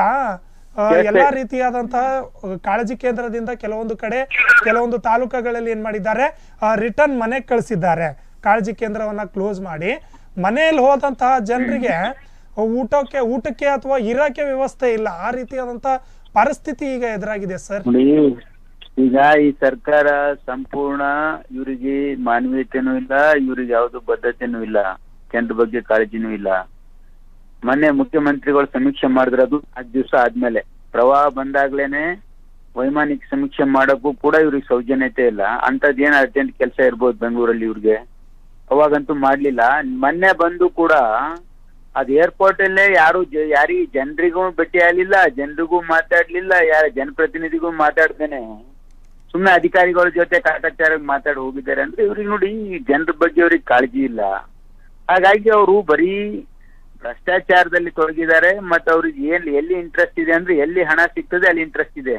ಎಲ್ಲಾ ರೀತಿಯಾದಂತಹ ಕಾಳಜಿ ಕೇಂದ್ರದಿಂದ ಕೆಲವೊಂದು ತಾಲೂಕುಗಳಲ್ಲಿ ಏನ್ ಮಾಡಿದ್ದಾರೆ, ರಿಟರ್ನ್ ಮನೆಗೆ ಕಳಿಸಿದ್ದಾರೆ. ಕಾಳಜಿ ಕೇಂದ್ರವನ್ನ ಕ್ಲೋಸ್ ಮಾಡಿ ಮನೆಯಲ್ಲಿ ಹೋದಂತಹ ಜನರಿಗೆ ಊಟಕ್ಕೆ ಅಥವಾ ಇರಕ್ಕೆ ವ್ಯವಸ್ಥೆ ಇಲ್ಲ. ಆ ರೀತಿಯಾದಂತಹ ಪರಿಸ್ಥಿತಿ ಈಗ ಎದುರಾಗಿದೆ ಸರ್. ಈಗ ಈ ಸರ್ಕಾರ ಸಂಪೂರ್ಣ ಇವರಿಗೆ ಮಾನವೀಯತೆನೂ ಇಲ್ಲ, ಇವ್ರಿಗೆ ಯಾವ್ದು ಬದ್ಧತೆನೂ ಇಲ್ಲ, ಜನರ ಬಗ್ಗೆ ಕಾಳಜಿನೂ ಇಲ್ಲ. ಮೊನ್ನೆ ಮುಖ್ಯಮಂತ್ರಿಗಳು ಸಮೀಕ್ಷೆ ಮಾಡಿದ್ರೆ ಅದು 5 ದಿವಸ ಆದ್ಮೇಲೆ, ಪ್ರವಾಹ ಬಂದಾಗ್ಲೇನೆ ವೈಮಾನಿಕ ಸಮೀಕ್ಷೆ ಮಾಡಕ್ಕೂ ಕೂಡ ಇವ್ರಿಗೆ ಸೌಜನ್ಯತೆ ಇಲ್ಲ. ಅಂತದ್ ಏನ್ ಅರ್ಜೆಂಟ್ ಕೆಲಸ ಇರ್ಬೋದು ಬೆಂಗಳೂರಲ್ಲಿ ಇವ್ರಿಗೆ, ಅವಾಗಂತೂ ಮಾಡ್ಲಿಲ್ಲ. ಮೊನ್ನೆ ಬಂದು ಕೂಡ ಅದ್ ಏರ್ಪೋರ್ಟ್ ಅಲ್ಲೇ ಯಾರಿಗೆ ಜನರಿಗೂ ಭೇಟಿ ಆಗ್ಲಿಲ್ಲ, ಜನರಿಗೂ ಮಾತಾಡ್ಲಿಲ್ಲ, ಯಾರ ಜನಪ್ರತಿನಿಧಿಗೂ ಮಾತಾಡ್ದೇನೆ ಸುಮ್ನೆ ಅಧಿಕಾರಿಗಳ ಜೊತೆ ಕಾಟಾಚಾರ ಮಾತಾಡಿ ಹೋಗಿದ್ದಾರೆ. ಅಂದ್ರೆ ಇವ್ರಿಗೆ ನೋಡಿ ಜನರ ಬಗ್ಗೆ ಅವ್ರಿಗೆ ಕಾಳಜಿ ಇಲ್ಲ. ಹಾಗಾಗಿ ಅವರು ಬರೀ ಭ್ರಷ್ಟಾಚಾರದಲ್ಲಿ ತೊಡಗಿದ್ದಾರೆ. ಮತ್ತೆ ಅವ್ರಿಗೆ ಎಲ್ಲಿ ಇಂಟ್ರೆಸ್ಟ್ ಇದೆ ಅಂದ್ರೆ ಎಲ್ಲಿ ಹಣ ಸಿಗ್ತದೆ ಅಲ್ಲಿ ಇಂಟ್ರೆಸ್ಟ್ ಇದೆ.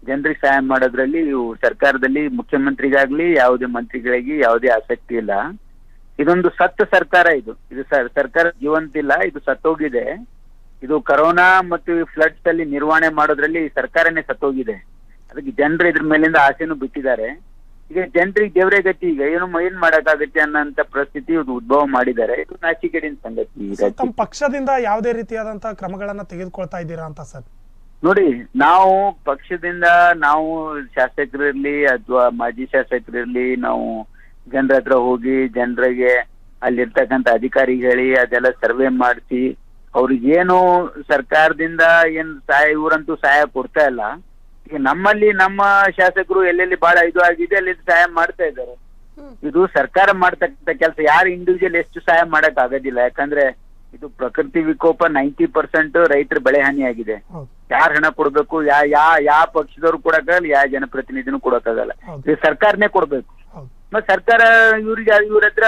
ಜನರಿಗೆ ಸಹಾಯ ಮಾಡೋದ್ರಲ್ಲಿ ಸರ್ಕಾರದಲ್ಲಿ ಮುಖ್ಯಮಂತ್ರಿಗಾಗ್ಲಿ ಯಾವುದೇ ಮಂತ್ರಿಗಳಿಗೆ ಯಾವುದೇ ಆಸಕ್ತಿ ಇಲ್ಲ. ಇದೊಂದು ಸತ್ತ ಸರ್ಕಾರ. ಇದು ಸರ್ಕಾರ ಜೀವಂತಿಲ್ಲ, ಇದು ಸತ್ತೋಗಿದೆ. ಇದು ಕೊರೋನಾ ಮತ್ತು ಫ್ಲಡ್ಸ್ ಅಲ್ಲಿ ನಿರ್ವಹಣೆ ಮಾಡೋದ್ರಲ್ಲಿ ಸರ್ಕಾರನೇ ಸತ್ತೋಗಿದೆ. ಅದಕ್ಕೆ ಜನರು ಇದ್ರ ಮೇಲಿಂದ ಆಸೆನೂ ಬಿಟ್ಟಿದ್ದಾರೆ. ಈಗ ಜನರಿಗೆ ದೇವರೇ ಗತಿ, ಈಗ ಏನ್ ಮಾಡಕ್ಕಾಗತ್ತೆ ಅನ್ನೋಂತ ಪರಿಸ್ಥಿತಿ ಉದ್ಭವ ಮಾಡಿದ್ದಾರೆ. ಇದು ನಾಚಿಕೆಡಿನ ಸಂಗತಿ. ತಮ್ಮ ಪಕ್ಷದಿಂದ ಯಾವುದೇ ರೀತಿಯಾದಂತಹ ಕ್ರಮಗಳನ್ನ ತೆಗೆದುಕೊಳ್ತಾ ಇದ್ದೀರಾ ಅಂತ ಸರ್? ನೋಡಿ, ನಾವು ಪಕ್ಷದಿಂದ ನಾವು ಶಾಸಕರಿರ್ಲಿ ಅಥವಾ ಮಾಜಿ ಶಾಸಕರಿರ್ಲಿ, ನಾವು ಜನರ ಹತ್ರ ಹೋಗಿ ಜನರಿಗೆ ಅಲ್ಲಿರ್ತಕ್ಕಂಥ ಅಧಿಕಾರಿಗೆ ಹೇಳಿ ಅದೆಲ್ಲ ಸರ್ವೆ ಮಾಡಿಸಿ ಅವ್ರಿಗೇನು ಸರ್ಕಾರದಿಂದ ಏನ್ ಸಹಾಯ, ಇವರಂತೂ ಸಹಾಯ ಕೊಡ್ತಾ ಇಲ್ಲ. ಈಗ ನಮ್ಮಲ್ಲಿ ನಮ್ಮ ಶಾಸಕರು ಎಲ್ಲೆಲ್ಲಿ ಬಹಳ ಇದು ಆಗಿದೆ ಅಲ್ಲಿ ಸಹಾಯ ಮಾಡ್ತಾ ಇದ್ದಾರೆ. ಇದು ಸರ್ಕಾರ ಮಾಡ್ತಕ್ಕಂಥ ಕೆಲಸ. ಯಾರು ಇಂಡಿವಿಜುವಲ್ ಎಷ್ಟು ಸಹಾಯ ಮಾಡಕ್ ಆಗೋದಿಲ್ಲ. ಯಾಕಂದ್ರೆ ಇದು ಪ್ರಕೃತಿ ವಿಕೋಪ 90% ರೈತರ ಬೆಳೆ ಹಾನಿ ಆಗಿದೆ. ಯಾರು ಹಣ ಕೊಡ್ಬೇಕು, ಯಾವ ಪಕ್ಷದವ್ರು ಕೊಡಕ್ಕಾಗಲ್ಲ, ಯಾವ ಜನಪ್ರತಿನಿಧಿನೂ ಕೊಡಕ್ಕಾಗಲ್ಲ. ಇದು ಸರ್ಕಾರನೇ ಕೊಡ್ಬೇಕು. ಮತ್ತೆ ಸರ್ಕಾರ ಇವ್ರ ಹತ್ರ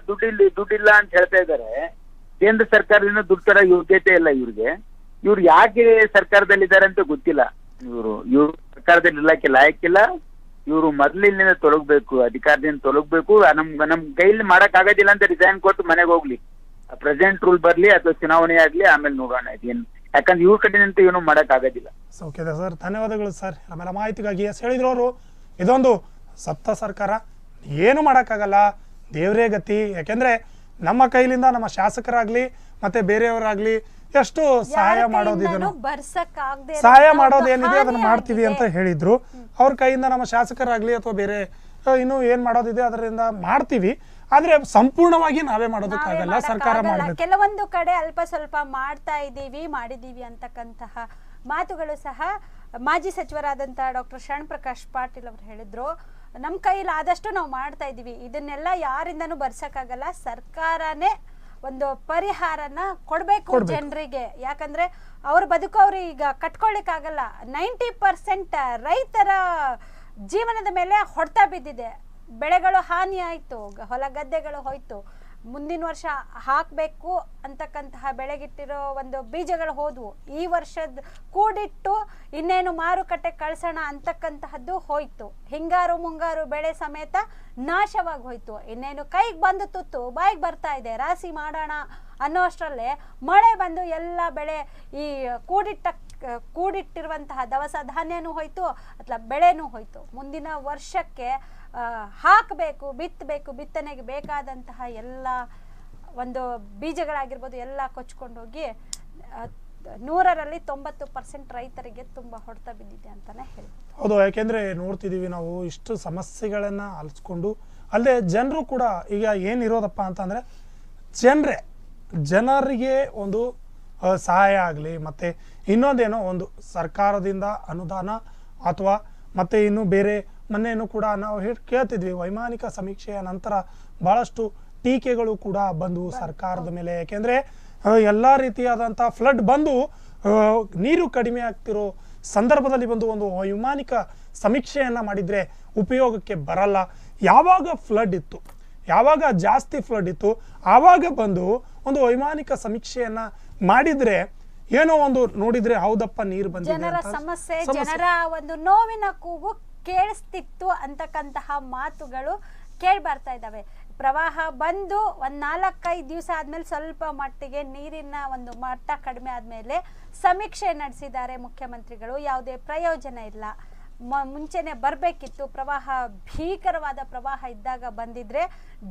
ದುಡ್ಡಿಲ್ಲ ಅಂತ ಹೇಳ್ತಾ ಇದ್ದಾರೆ. ಕೇಂದ್ರ ಸರ್ಕಾರದಿಂದ ದುಡ್ಡು ತರ ಯೋಗ್ಯತೆ ಇಲ್ಲ ಇವ್ರಿಗೆ. ಇವ್ರು ಯಾಕೆ ಸರ್ಕಾರದಲ್ಲಿದ್ದಾರೆ ಅಂತ ಗೊತ್ತಿಲ್ಲ. ಇವ್ರು ಸರ್ಕಾರದಲ್ಲಿ ಇಲ್ಲಕ್ಕೆ ಲಾಯಕ್ಕಿಲ್ಲ. ಇವ್ರು ಮೊದಲಿನಿಂದ ತೊಲಗಬೇಕು, ಅಧಿಕಾರದಿಂದ ತೊಲಗಬೇಕು. ನಮ್ ಕೈಲಿ ಮಾಡಕ್ ಆಗೋದಿಲ್ಲ ಅಂತ ರಿಸೈನ್ ಕೊಟ್ಟು ಮನೆಗೆ ಹೋಗ್ಲಿ, ಪ್ರೆಸಿಡೆಂಟ್ ರೂಲ್ ಬರ್ಲಿ ಅಥವಾ ಚುನಾವಣೆ ಆಗ್ಲಿ, ಆಮೇಲೆ ನೋಡೋಣ ಇದೇನು. ಯಾಕಂದ್ರೆ ಇವ್ರ ಕಡೆಯಿಂದ ಏನು ಮಾಡಕ್ ಆಗೋದಿಲ್ಲ. ಓಕೆ ಸರ್, ಧನ್ಯವಾದಗಳು ಸರ್ ಆಮೇಲೆ ಮಾಹಿತಿಗಾಗಿ. ಹೇಳಿದ್ರು ಅವರು, ಇದೊಂದು ಸತ್ತ ಸರ್ಕಾರ, ಏನು ಮಾಡೋಕ್ಕಾಗಲ್ಲ, ದೇವರೇ ಗತಿ. ಯಾಕೆಂದ್ರೆ ನಮ್ಮ ಕೈಲಿಂದ ನಮ್ಮ ಶಾಸಕರಾಗ್ಲಿ ಮತ್ತೆ ಬೇರೆಯವರಾಗ್ಲಿ ಎಷ್ಟು ಸಹಾಯ ಮಾಡೋದಿದನ್ನು ಸಹಾಯ ಮಾಡೋದೇನಿದೆ ಅದನ್ನ ಮಾಡ್ತೀವಿ ಅಂತ ಹೇಳಿದ್ರು. ಅವ್ರ ಕೈಯಿಂದ ನಮ್ಮ ಶಾಸಕರಾಗ್ಲಿ ಅಥವಾ ಬೇರೆ ಇನ್ನು ಏನ್ ಮಾಡೋದಿದೆ ಅದರಿಂದ ಮಾಡ್ತೀವಿ. ಆದ್ರೆ ಸಂಪೂರ್ಣವಾಗಿ ನಾವೇ ಮಾಡೋದಕ್ಕಾಗಲ್ಲ, ಸರ್ಕಾರ ಮಾಡಬೇಕು. ಕೆಲವೊಂದು ಕಡೆ ಅಲ್ಪ ಸ್ವಲ್ಪ ಮಾಡಿದೀವಿ ಅಂತಕ್ಕಂತಹ ಮಾತುಗಳು ಸಹ ಮಾಜಿ ಸಚಿವರಾದಂತಹ ಡಾಕ್ಟರ್ ಶರಣ್ ಪ್ರಕಾಶ್ ಪಾಟೀಲ್ ಅವರು ಹೇಳಿದ್ರು. ನಮ್ಮ ಕೈಲಿ ಆದಷ್ಟು ನಾವು ಮಾಡ್ತಾ ಇದೀವಿ, ಇದನ್ನೆಲ್ಲ ಯಾರಿಂದನೂ ಬರ್ಸಕ್ಕಾಗಲ್ಲ, ಸರ್ಕಾರನೇ ಒಂದು ಪರಿಹಾರನ ಕೊಡ್ಬೇಕು ಜನರಿಗೆ. ಯಾಕಂದ್ರೆ ಅವ್ರ ಬದುಕು ಅವ್ರು ಈಗ ಕಟ್ಕೊಳ್ಳಿಕ್ಕಾಗಲ್ಲ. 90% ರೈತರ ಜೀವನದ ಮೇಲೆ ಹೊಡೆತ ಬಿದ್ದಿದೆ. ಬೆಳೆಗಳು ಹಾನಿ ಆಯ್ತು, ಹೊಲ ಗದ್ದೆಗಳು ಹೋಯ್ತು, ಮುಂದಿನ ವರ್ಷ ಹಾಕಬೇಕು ಅಂತಕ್ಕಂತಹ ಬೆಳೆಗಿಟ್ಟಿರೋ ಒಂದು ಬೀಜಗಳು ಹೋದ್ವು, ಈ ವರ್ಷದ ಕೂಡಿಟ್ಟು ಇನ್ನೇನು ಮಾರುಕಟ್ಟೆ ಕಳ್ಸೋಣ ಅಂತಕ್ಕಂತಹದ್ದು ಹೋಯ್ತು, ಹಿಂಗಾರು ಮುಂಗಾರು ಬೆಳೆ ಸಮೇತ ನಾಶವಾಗಿ ಹೋಯ್ತು. ಇನ್ನೇನು ಕೈಗೆ ಬಂದು ತುತ್ತು ಬಾಯಿಗೆ ಬರ್ತಾ ಇದೆ, ರಾಶಿ ಮಾಡೋಣ ಅನ್ನೋಷ್ಟರಲ್ಲೇ ಮಳೆ ಬಂದು ಎಲ್ಲ ಬೆಳೆ ಈ ಕೂಡಿಟ್ಟಿರುವಂತಹ ದವಸ ಧಾನ್ಯನೂ ಹೋಯ್ತು ಅಥವಾ ಬೆಳೆನೂ ಹೋಯ್ತು. ಮುಂದಿನ ವರ್ಷಕ್ಕೆ ಹಾಕಬೇಕು, ಬಿತ್ತಬೇಕು, ಬಿತ್ತನೆಗೆ ಬೇಕಾದಂತಹ ಎಲ್ಲ ಒಂದು ಬೀಜಗಳಾಗಿರ್ಬೋದು ಎಲ್ಲ ಕೊಚ್ಕೊಂಡೋಗಿ 100ರಲ್ಲಿ 90% ರೈತರಿಗೆ ತುಂಬ ಹೊಡೆತ ಬಿದ್ದಿದೆ ಅಂತಾನೆ ಹೇಳ್ಬೋದು. ಹೌದು, ಯಾಕೆಂದ್ರೆ ನೋಡ್ತಿದೀವಿ ನಾವು ಇಷ್ಟು ಸಮಸ್ಯೆಗಳನ್ನ ಆಲಿಸ್ಕೊಂಡು, ಅಲ್ಲದೆ ಜನರು ಕೂಡ ಈಗ ಏನಿರೋದಪ್ಪ ಅಂತಂದ್ರೆ ಜನರಿಗೆ ಒಂದು ಸಹಾಯ ಆಗಲಿ, ಮತ್ತೆ ಇನ್ನೊಂದೇನೋ ಒಂದು ಸರ್ಕಾರದಿಂದ ಅನುದಾನ ಅಥವಾ ಮತ್ತೆ ಇನ್ನು ಬೇರೆ ಮೊನ್ನೆನೂ ಕೂಡ ನಾವು ಕೇಳ್ತಿದ್ವಿ, ವೈಮಾನಿಕ ಸಮೀಕ್ಷೆಯ ನಂತರ ಬಹಳಷ್ಟು ಟೀಕೆಗಳು ಕೂಡ ಬಂದು ಸರ್ಕಾರದ ಮೇಲೆ. ಯಾಕೆಂದ್ರೆ ಎಲ್ಲ ರೀತಿಯಾದಂಥ ಫ್ಲಡ್ ಬಂದು ನೀರು ಕಡಿಮೆ ಆಗ್ತಿರೋ ಸಂದರ್ಭದಲ್ಲಿ ಬಂದು ಒಂದು ವೈಮಾನಿಕ ಸಮೀಕ್ಷೆಯನ್ನ ಮಾಡಿದ್ರೆ ಉಪಯೋಗಕ್ಕೆ ಬರಲ್ಲ. ಯಾವಾಗ ಫ್ಲಡ್ ಇತ್ತು, ಯಾವಾಗ ಜಾಸ್ತಿ ಫ್ಲಡ್ ಇತ್ತು, ಆವಾಗ ಬಂದು ಒಂದು ವೈಮಾನಿಕ ಸಮೀಕ್ಷೆಯನ್ನ ಮಾಡಿದ್ರೆ ಏನೋ ಒಂದು ನೋಡಿದ್ರೆ ಹೌದಪ್ಪ ನೀರು ಬಂದಿದೆ, ಜನರ ಸಮಸ್ಯೆ, ಜನರ ಒಂದು ನೋವಿನ ಕೂಗು ಕೇಳಿಸ್ತಿತ್ತು ಅಂತಕ್ಕಂತಹ ಮಾತುಗಳು ಕೇಳಿ ಬರ್ತಾ ಇದ್ದಾವೆ. ಪ್ರವಾಹ ಬಂದು ಒಂದ್ 4-5 ದಿವಸ ಆದ್ಮೇಲೆ ಸ್ವಲ್ಪ ಮಟ್ಟಿಗೆ ನೀರಿನ ಒಂದು ಮಟ್ಟ ಕಡಿಮೆ ಆದ್ಮೇಲೆ ಸಮೀಕ್ಷೆ ನಡೆಸಿದ್ದಾರೆ ಮುಖ್ಯಮಂತ್ರಿಗಳು. ಯಾವುದೇ ಪ್ರಯೋಜನ ಇಲ್ಲ. ಮುಂಚೆನೆ ಬರ್ಬೇಕಿತ್ತು. ಪ್ರವಾಹ ಭೀಕರವಾದ ಪ್ರವಾಹ ಇದ್ದಾಗ ಬಂದಿದ್ರೆ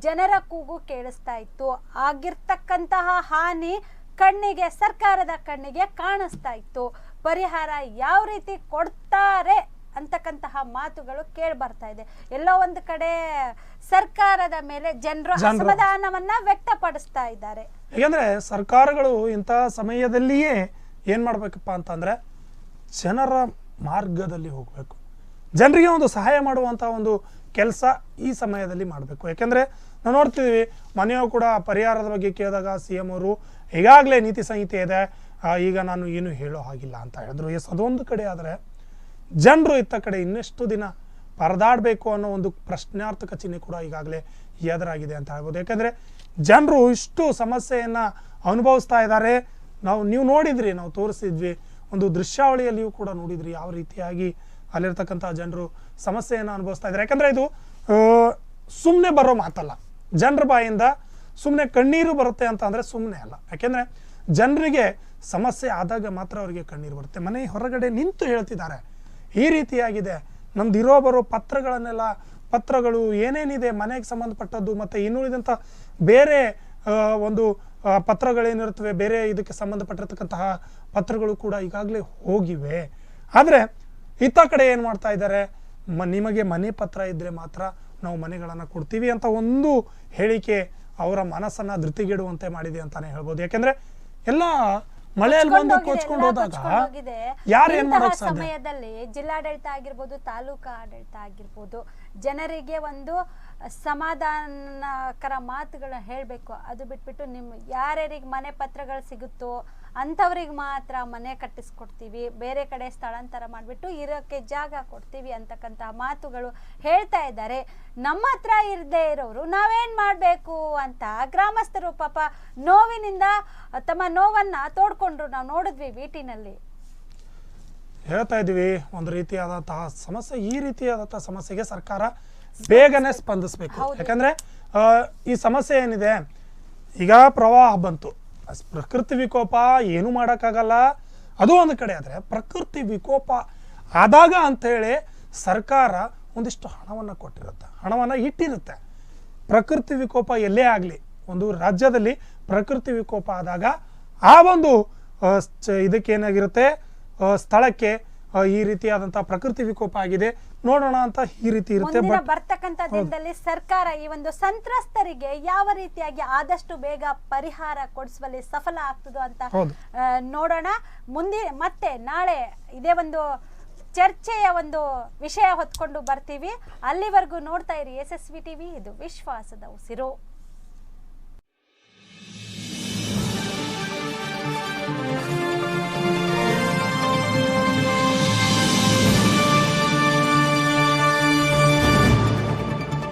ಜನರ ಕೂಗು ಕೇಳಿಸ್ತಾ ಇತ್ತು. ಆಗಿರ್ತಕ್ಕಂತಹ ಹಾನಿ ಕಣ್ಣಿಗೆ, ಸರ್ಕಾರದ ಕಣ್ಣಿಗೆ ಕಾಣಿಸ್ತಾ ಇತ್ತು. ಪರಿಹಾರ ಯಾವ ರೀತಿ ಕೊಡ್ತಾರೆ ಅಂತಕ್ಕಂತಹ ಮಾತುಗಳು ಕೇಳಿ ಬರ್ತಾ ಇದೆ. ಎಲ್ಲೋ ಒಂದು ಕಡೆ ಸರ್ಕಾರದ ಮೇಲೆ ಜನರು ಅಸಮಾಧಾನವನ್ನ ವ್ಯಕ್ತಪಡಿಸ್ತಾ ಇದ್ದಾರೆ. ಯಾಕಂದ್ರೆ ಸರ್ಕಾರಗಳು ಇಂತಹ ಸಮಯದಲ್ಲಿಯೇ ಏನ್ ಮಾಡ್ಬೇಕಪ್ಪ ಅಂತಂದ್ರೆ ಜನರ ಮಾರ್ಗದಲ್ಲಿ ಹೋಗ್ಬೇಕು, ಜನರಿಗೆ ಒಂದು ಸಹಾಯ ಮಾಡುವಂತ ಒಂದು ಕೆಲಸ ಈ ಸಮಯದಲ್ಲಿ ಮಾಡಬೇಕು. ಯಾಕೆಂದ್ರೆ ನಾವು ನೋಡ್ತಿದೀವಿ, ಮನೆಯೂ ಕೂಡ ಪರಿಹಾರದ ಬಗ್ಗೆ ಕೇಳಿದಾಗ CM ಅವರು ಈಗಾಗಲೇ ನೀತಿ ಸಂಹಿತೆ ಇದೆ, ಈಗ ನಾನು ಏನು ಹೇಳೋ ಹಾಗಿಲ್ಲ ಅಂತ ಹೇಳಿದ್ರು. ಎಸ್, ಅದೊಂದು ಕಡೆ ಆದರೆ ಜನರು ಇತ್ತ ಕಡೆ ಇನ್ನೆಷ್ಟು ದಿನ ಪರದಾಡಬೇಕು ಅನ್ನೋ ಒಂದು ಪ್ರಶ್ನಾರ್ಥಕ ಚಿಹ್ನೆ ಕೂಡ ಈಗಾಗಲೇ ಎದುರಾಗಿದೆ ಅಂತ ಹೇಳ್ಬೋದು. ಯಾಕಂದರೆ ಜನರು ಇಷ್ಟು ಸಮಸ್ಯೆಯನ್ನು ಅನುಭವಿಸ್ತಾ ಇದ್ದಾರೆ. ನೀವು ನೋಡಿದ್ರಿ, ನಾವು ತೋರಿಸಿದ್ವಿ ಒಂದು ದೃಶ್ಯಾವಳಿಯಲ್ಲಿಯೂ ಕೂಡ ನೋಡಿದ್ರಿ ಯಾವ ರೀತಿಯಾಗಿ ಅಲ್ಲಿರ್ತಕ್ಕಂಥ ಜನರು ಸಮಸ್ಯೆಯನ್ನು ಅನುಭವಿಸ್ತಾ ಇದ್ದಾರೆ. ಯಾಕಂದರೆ ಇದು ಸುಮ್ಮನೆ ಬರೋ ಮಾತಲ್ಲ, ಜನರ ಬಾಯಿಂದ ಸುಮ್ಮನೆ ಕಣ್ಣೀರು ಬರುತ್ತೆ ಅಂತ ಅಂದರೆ ಸುಮ್ಮನೆ ಅಲ್ಲ. ಯಾಕೆಂದರೆ ಜನರಿಗೆ ಸಮಸ್ಯೆ ಆದಾಗ ಮಾತ್ರ ಅವರಿಗೆ ಕಣ್ಣೀರು ಬರುತ್ತೆ. ಮನೆ ಹೊರಗಡೆ ನಿಂತು ಹೇಳ್ತಿದ್ದಾರೆ, ಈ ರೀತಿಯಾಗಿದೆ, ನಮ್ದು ಇರೋ ಬರೋ ಪತ್ರಗಳು ಏನೇನಿದೆ ಮನೆಗೆ ಸಂಬಂಧಪಟ್ಟದ್ದು ಮತ್ತು ಇನ್ನುಳಿದಂಥ ಬೇರೆ ಒಂದು ಪತ್ರಗಳೇನಿರುತ್ತವೆ, ಬೇರೆ ಇದಕ್ಕೆ ಸಂಬಂಧಪಟ್ಟಿರ್ತಕ್ಕಂತಹ ಪತ್ರಗಳು ಕೂಡ ಈಗಾಗಲೇ ಹೋಗಿವೆ. ಆದರೆ ಇತ್ತ ಕಡೆ ಏನು ಮಾಡ್ತಾ ಇದ್ದಾರೆ, ನಿಮಗೆ ಮನೆ ಪತ್ರ ಇದ್ದರೆ ಮಾತ್ರ ನಾವು ಮನೆಗಳನ್ನು ಕೊಡ್ತೀವಿ ಅಂತ ಒಂದು ಹೇಳಿಕೆ ಅವರ ಮನಸ್ಸನ್ನು ಧೃತಿಗೆಡುವಂತೆ ಮಾಡಿದೆ ಅಂತಾನೆ ಹೇಳ್ಬೋದು. ಯಾಕೆಂದರೆ ಎಲ್ಲ ಮಳೆಯಲ್ಲಿ ಬಂದು ಕೊಚ್ಕೊಂಡು ಹೋದಾಗ ಯಾರು ಏನ್ ಮಾಡಕ್ ಸಾಧ್ಯ? ಸಮಯದಲ್ಲಿ ಜಿಲ್ಲಾಡಳಿತ ಆಗಿರ್ಬೋದು, ತಾಲೂಕಾ ಆಡಳಿತ ಆಗಿರ್ಬೋದು, ಜನರಿಗೆ ಒಂದು ಸಮಾಧಾನಕರ ಮಾತುಗಳನ್ನ ಹೇಳಬೇಕು. ಅದು ಬಿಟ್ಬಿಟ್ಟು ಯಾರ್ಯಾರಿಗೆ ಮನೆ ಪತ್ರಗಳು ಸಿಗುತ್ತೋ ಅಂಥವ್ರಿಗೆ ಮಾತ್ರ ಮನೆ ಕಟ್ಟಿಸ್ಕೊಡ್ತೀವಿ, ಬೇರೆ ಕಡೆ ಸ್ಥಳಾಂತರ ಮಾಡಿಬಿಟ್ಟು ಇರೋಕ್ಕೆ ಜಾಗ ಕೊಡ್ತೀವಿ ಅಂತಕ್ಕಂತಹ ಮಾತುಗಳು ಹೇಳ್ತಾ ಇದ್ದಾರೆ. ನಮ್ಮ ಹತ್ರ ಇರದೇ ಇರೋರು ನಾವೇನ್ ಮಾಡಬೇಕು ಅಂತ ಗ್ರಾಮಸ್ಥರು ಪಾಪ ನೋವಿನಿಂದ ತಮ್ಮ ನೋವನ್ನ ತೋಡ್ಕೊಂಡ್ರು. ನಾವು ನೋಡಿದ್ವಿ ವಿಟಿನಲ್ಲಿ. ಹೇಳ್ತಾ ಇದ್ವಿ, ಒಂದು ರೀತಿಯಾದಂತಹ ಸಮಸ್ಯೆ, ಈ ರೀತಿಯಾದಂತಹ ಸಮಸ್ಯೆಗೆ ಸರ್ಕಾರ ಬೇಗನೆ ಸ್ಪಂದಿಸಬೇಕು. ಯಾಕಂದ್ರೆ ಈ ಸಮಸ್ಯೆ ಏನಿದೆ, ಈಗ ಪ್ರವಾಹ ಬಂತು, ಪ್ರಕೃತಿ ವಿಕೋಪ ಏನು ಮಾಡೋಕ್ಕಾಗಲ್ಲ. ಅದು ಒಂದು ಕಡೆ ಆದರೆ ಪ್ರಕೃತಿ ವಿಕೋಪ ಆದಾಗ ಅಂಥೇಳಿ ಸರ್ಕಾರ ಒಂದಿಷ್ಟು ಹಣವನ್ನು ಕೊಟ್ಟಿರುತ್ತೆ, ಹಣವನ್ನು ಇಟ್ಟಿರುತ್ತೆ. ಪ್ರಕೃತಿ ವಿಕೋಪ ಎಲ್ಲೇ ಆಗಲಿ, ಒಂದು ರಾಜ್ಯದಲ್ಲಿ ಪ್ರಕೃತಿ ವಿಕೋಪ ಆದಾಗ ಆ ಒಂದು ಇದಕ್ಕೇನಾಗಿರುತ್ತೆ, ಸ್ಥಳಕ್ಕೆ ಈ ರೀತಿಯಾದಂಥ ಪ್ರಕೃತಿ ವಿಕೋಪ ಆಗಿದೆ ನೋಡೋಣ ಅಂತ ಈ ರೀತಿ ಇರುತ್ತೆ. ಬರ್ತಕ್ಕಂಥ ದಿನದಲ್ಲಿ ಸರ್ಕಾರ ಈ ಒಂದು ಸಂತ್ರಸ್ತರಿಗೆ ಯಾವ ರೀತಿಯಾಗಿ ಆದಷ್ಟು ಬೇಗ ಪರಿಹಾರ ಕೊಡಿಸುವಲ್ಲಿ ಸಫಲ ಆಗ್ತದೋ ಅಂತ ನೋಡೋಣ. ಮತ್ತೆ ನಾಳೆ ಇದೇ ಒಂದು ಚರ್ಚೆಯ ಒಂದು ವಿಷಯ ಹೊತ್ಕೊಂಡು ಬರ್ತೀವಿ. ಅಲ್ಲಿವರೆಗೂ ನೋಡ್ತಾ ಇರಿ SSV TV, ಇದು ವಿಶ್ವಾಸದ ಉಸಿರು.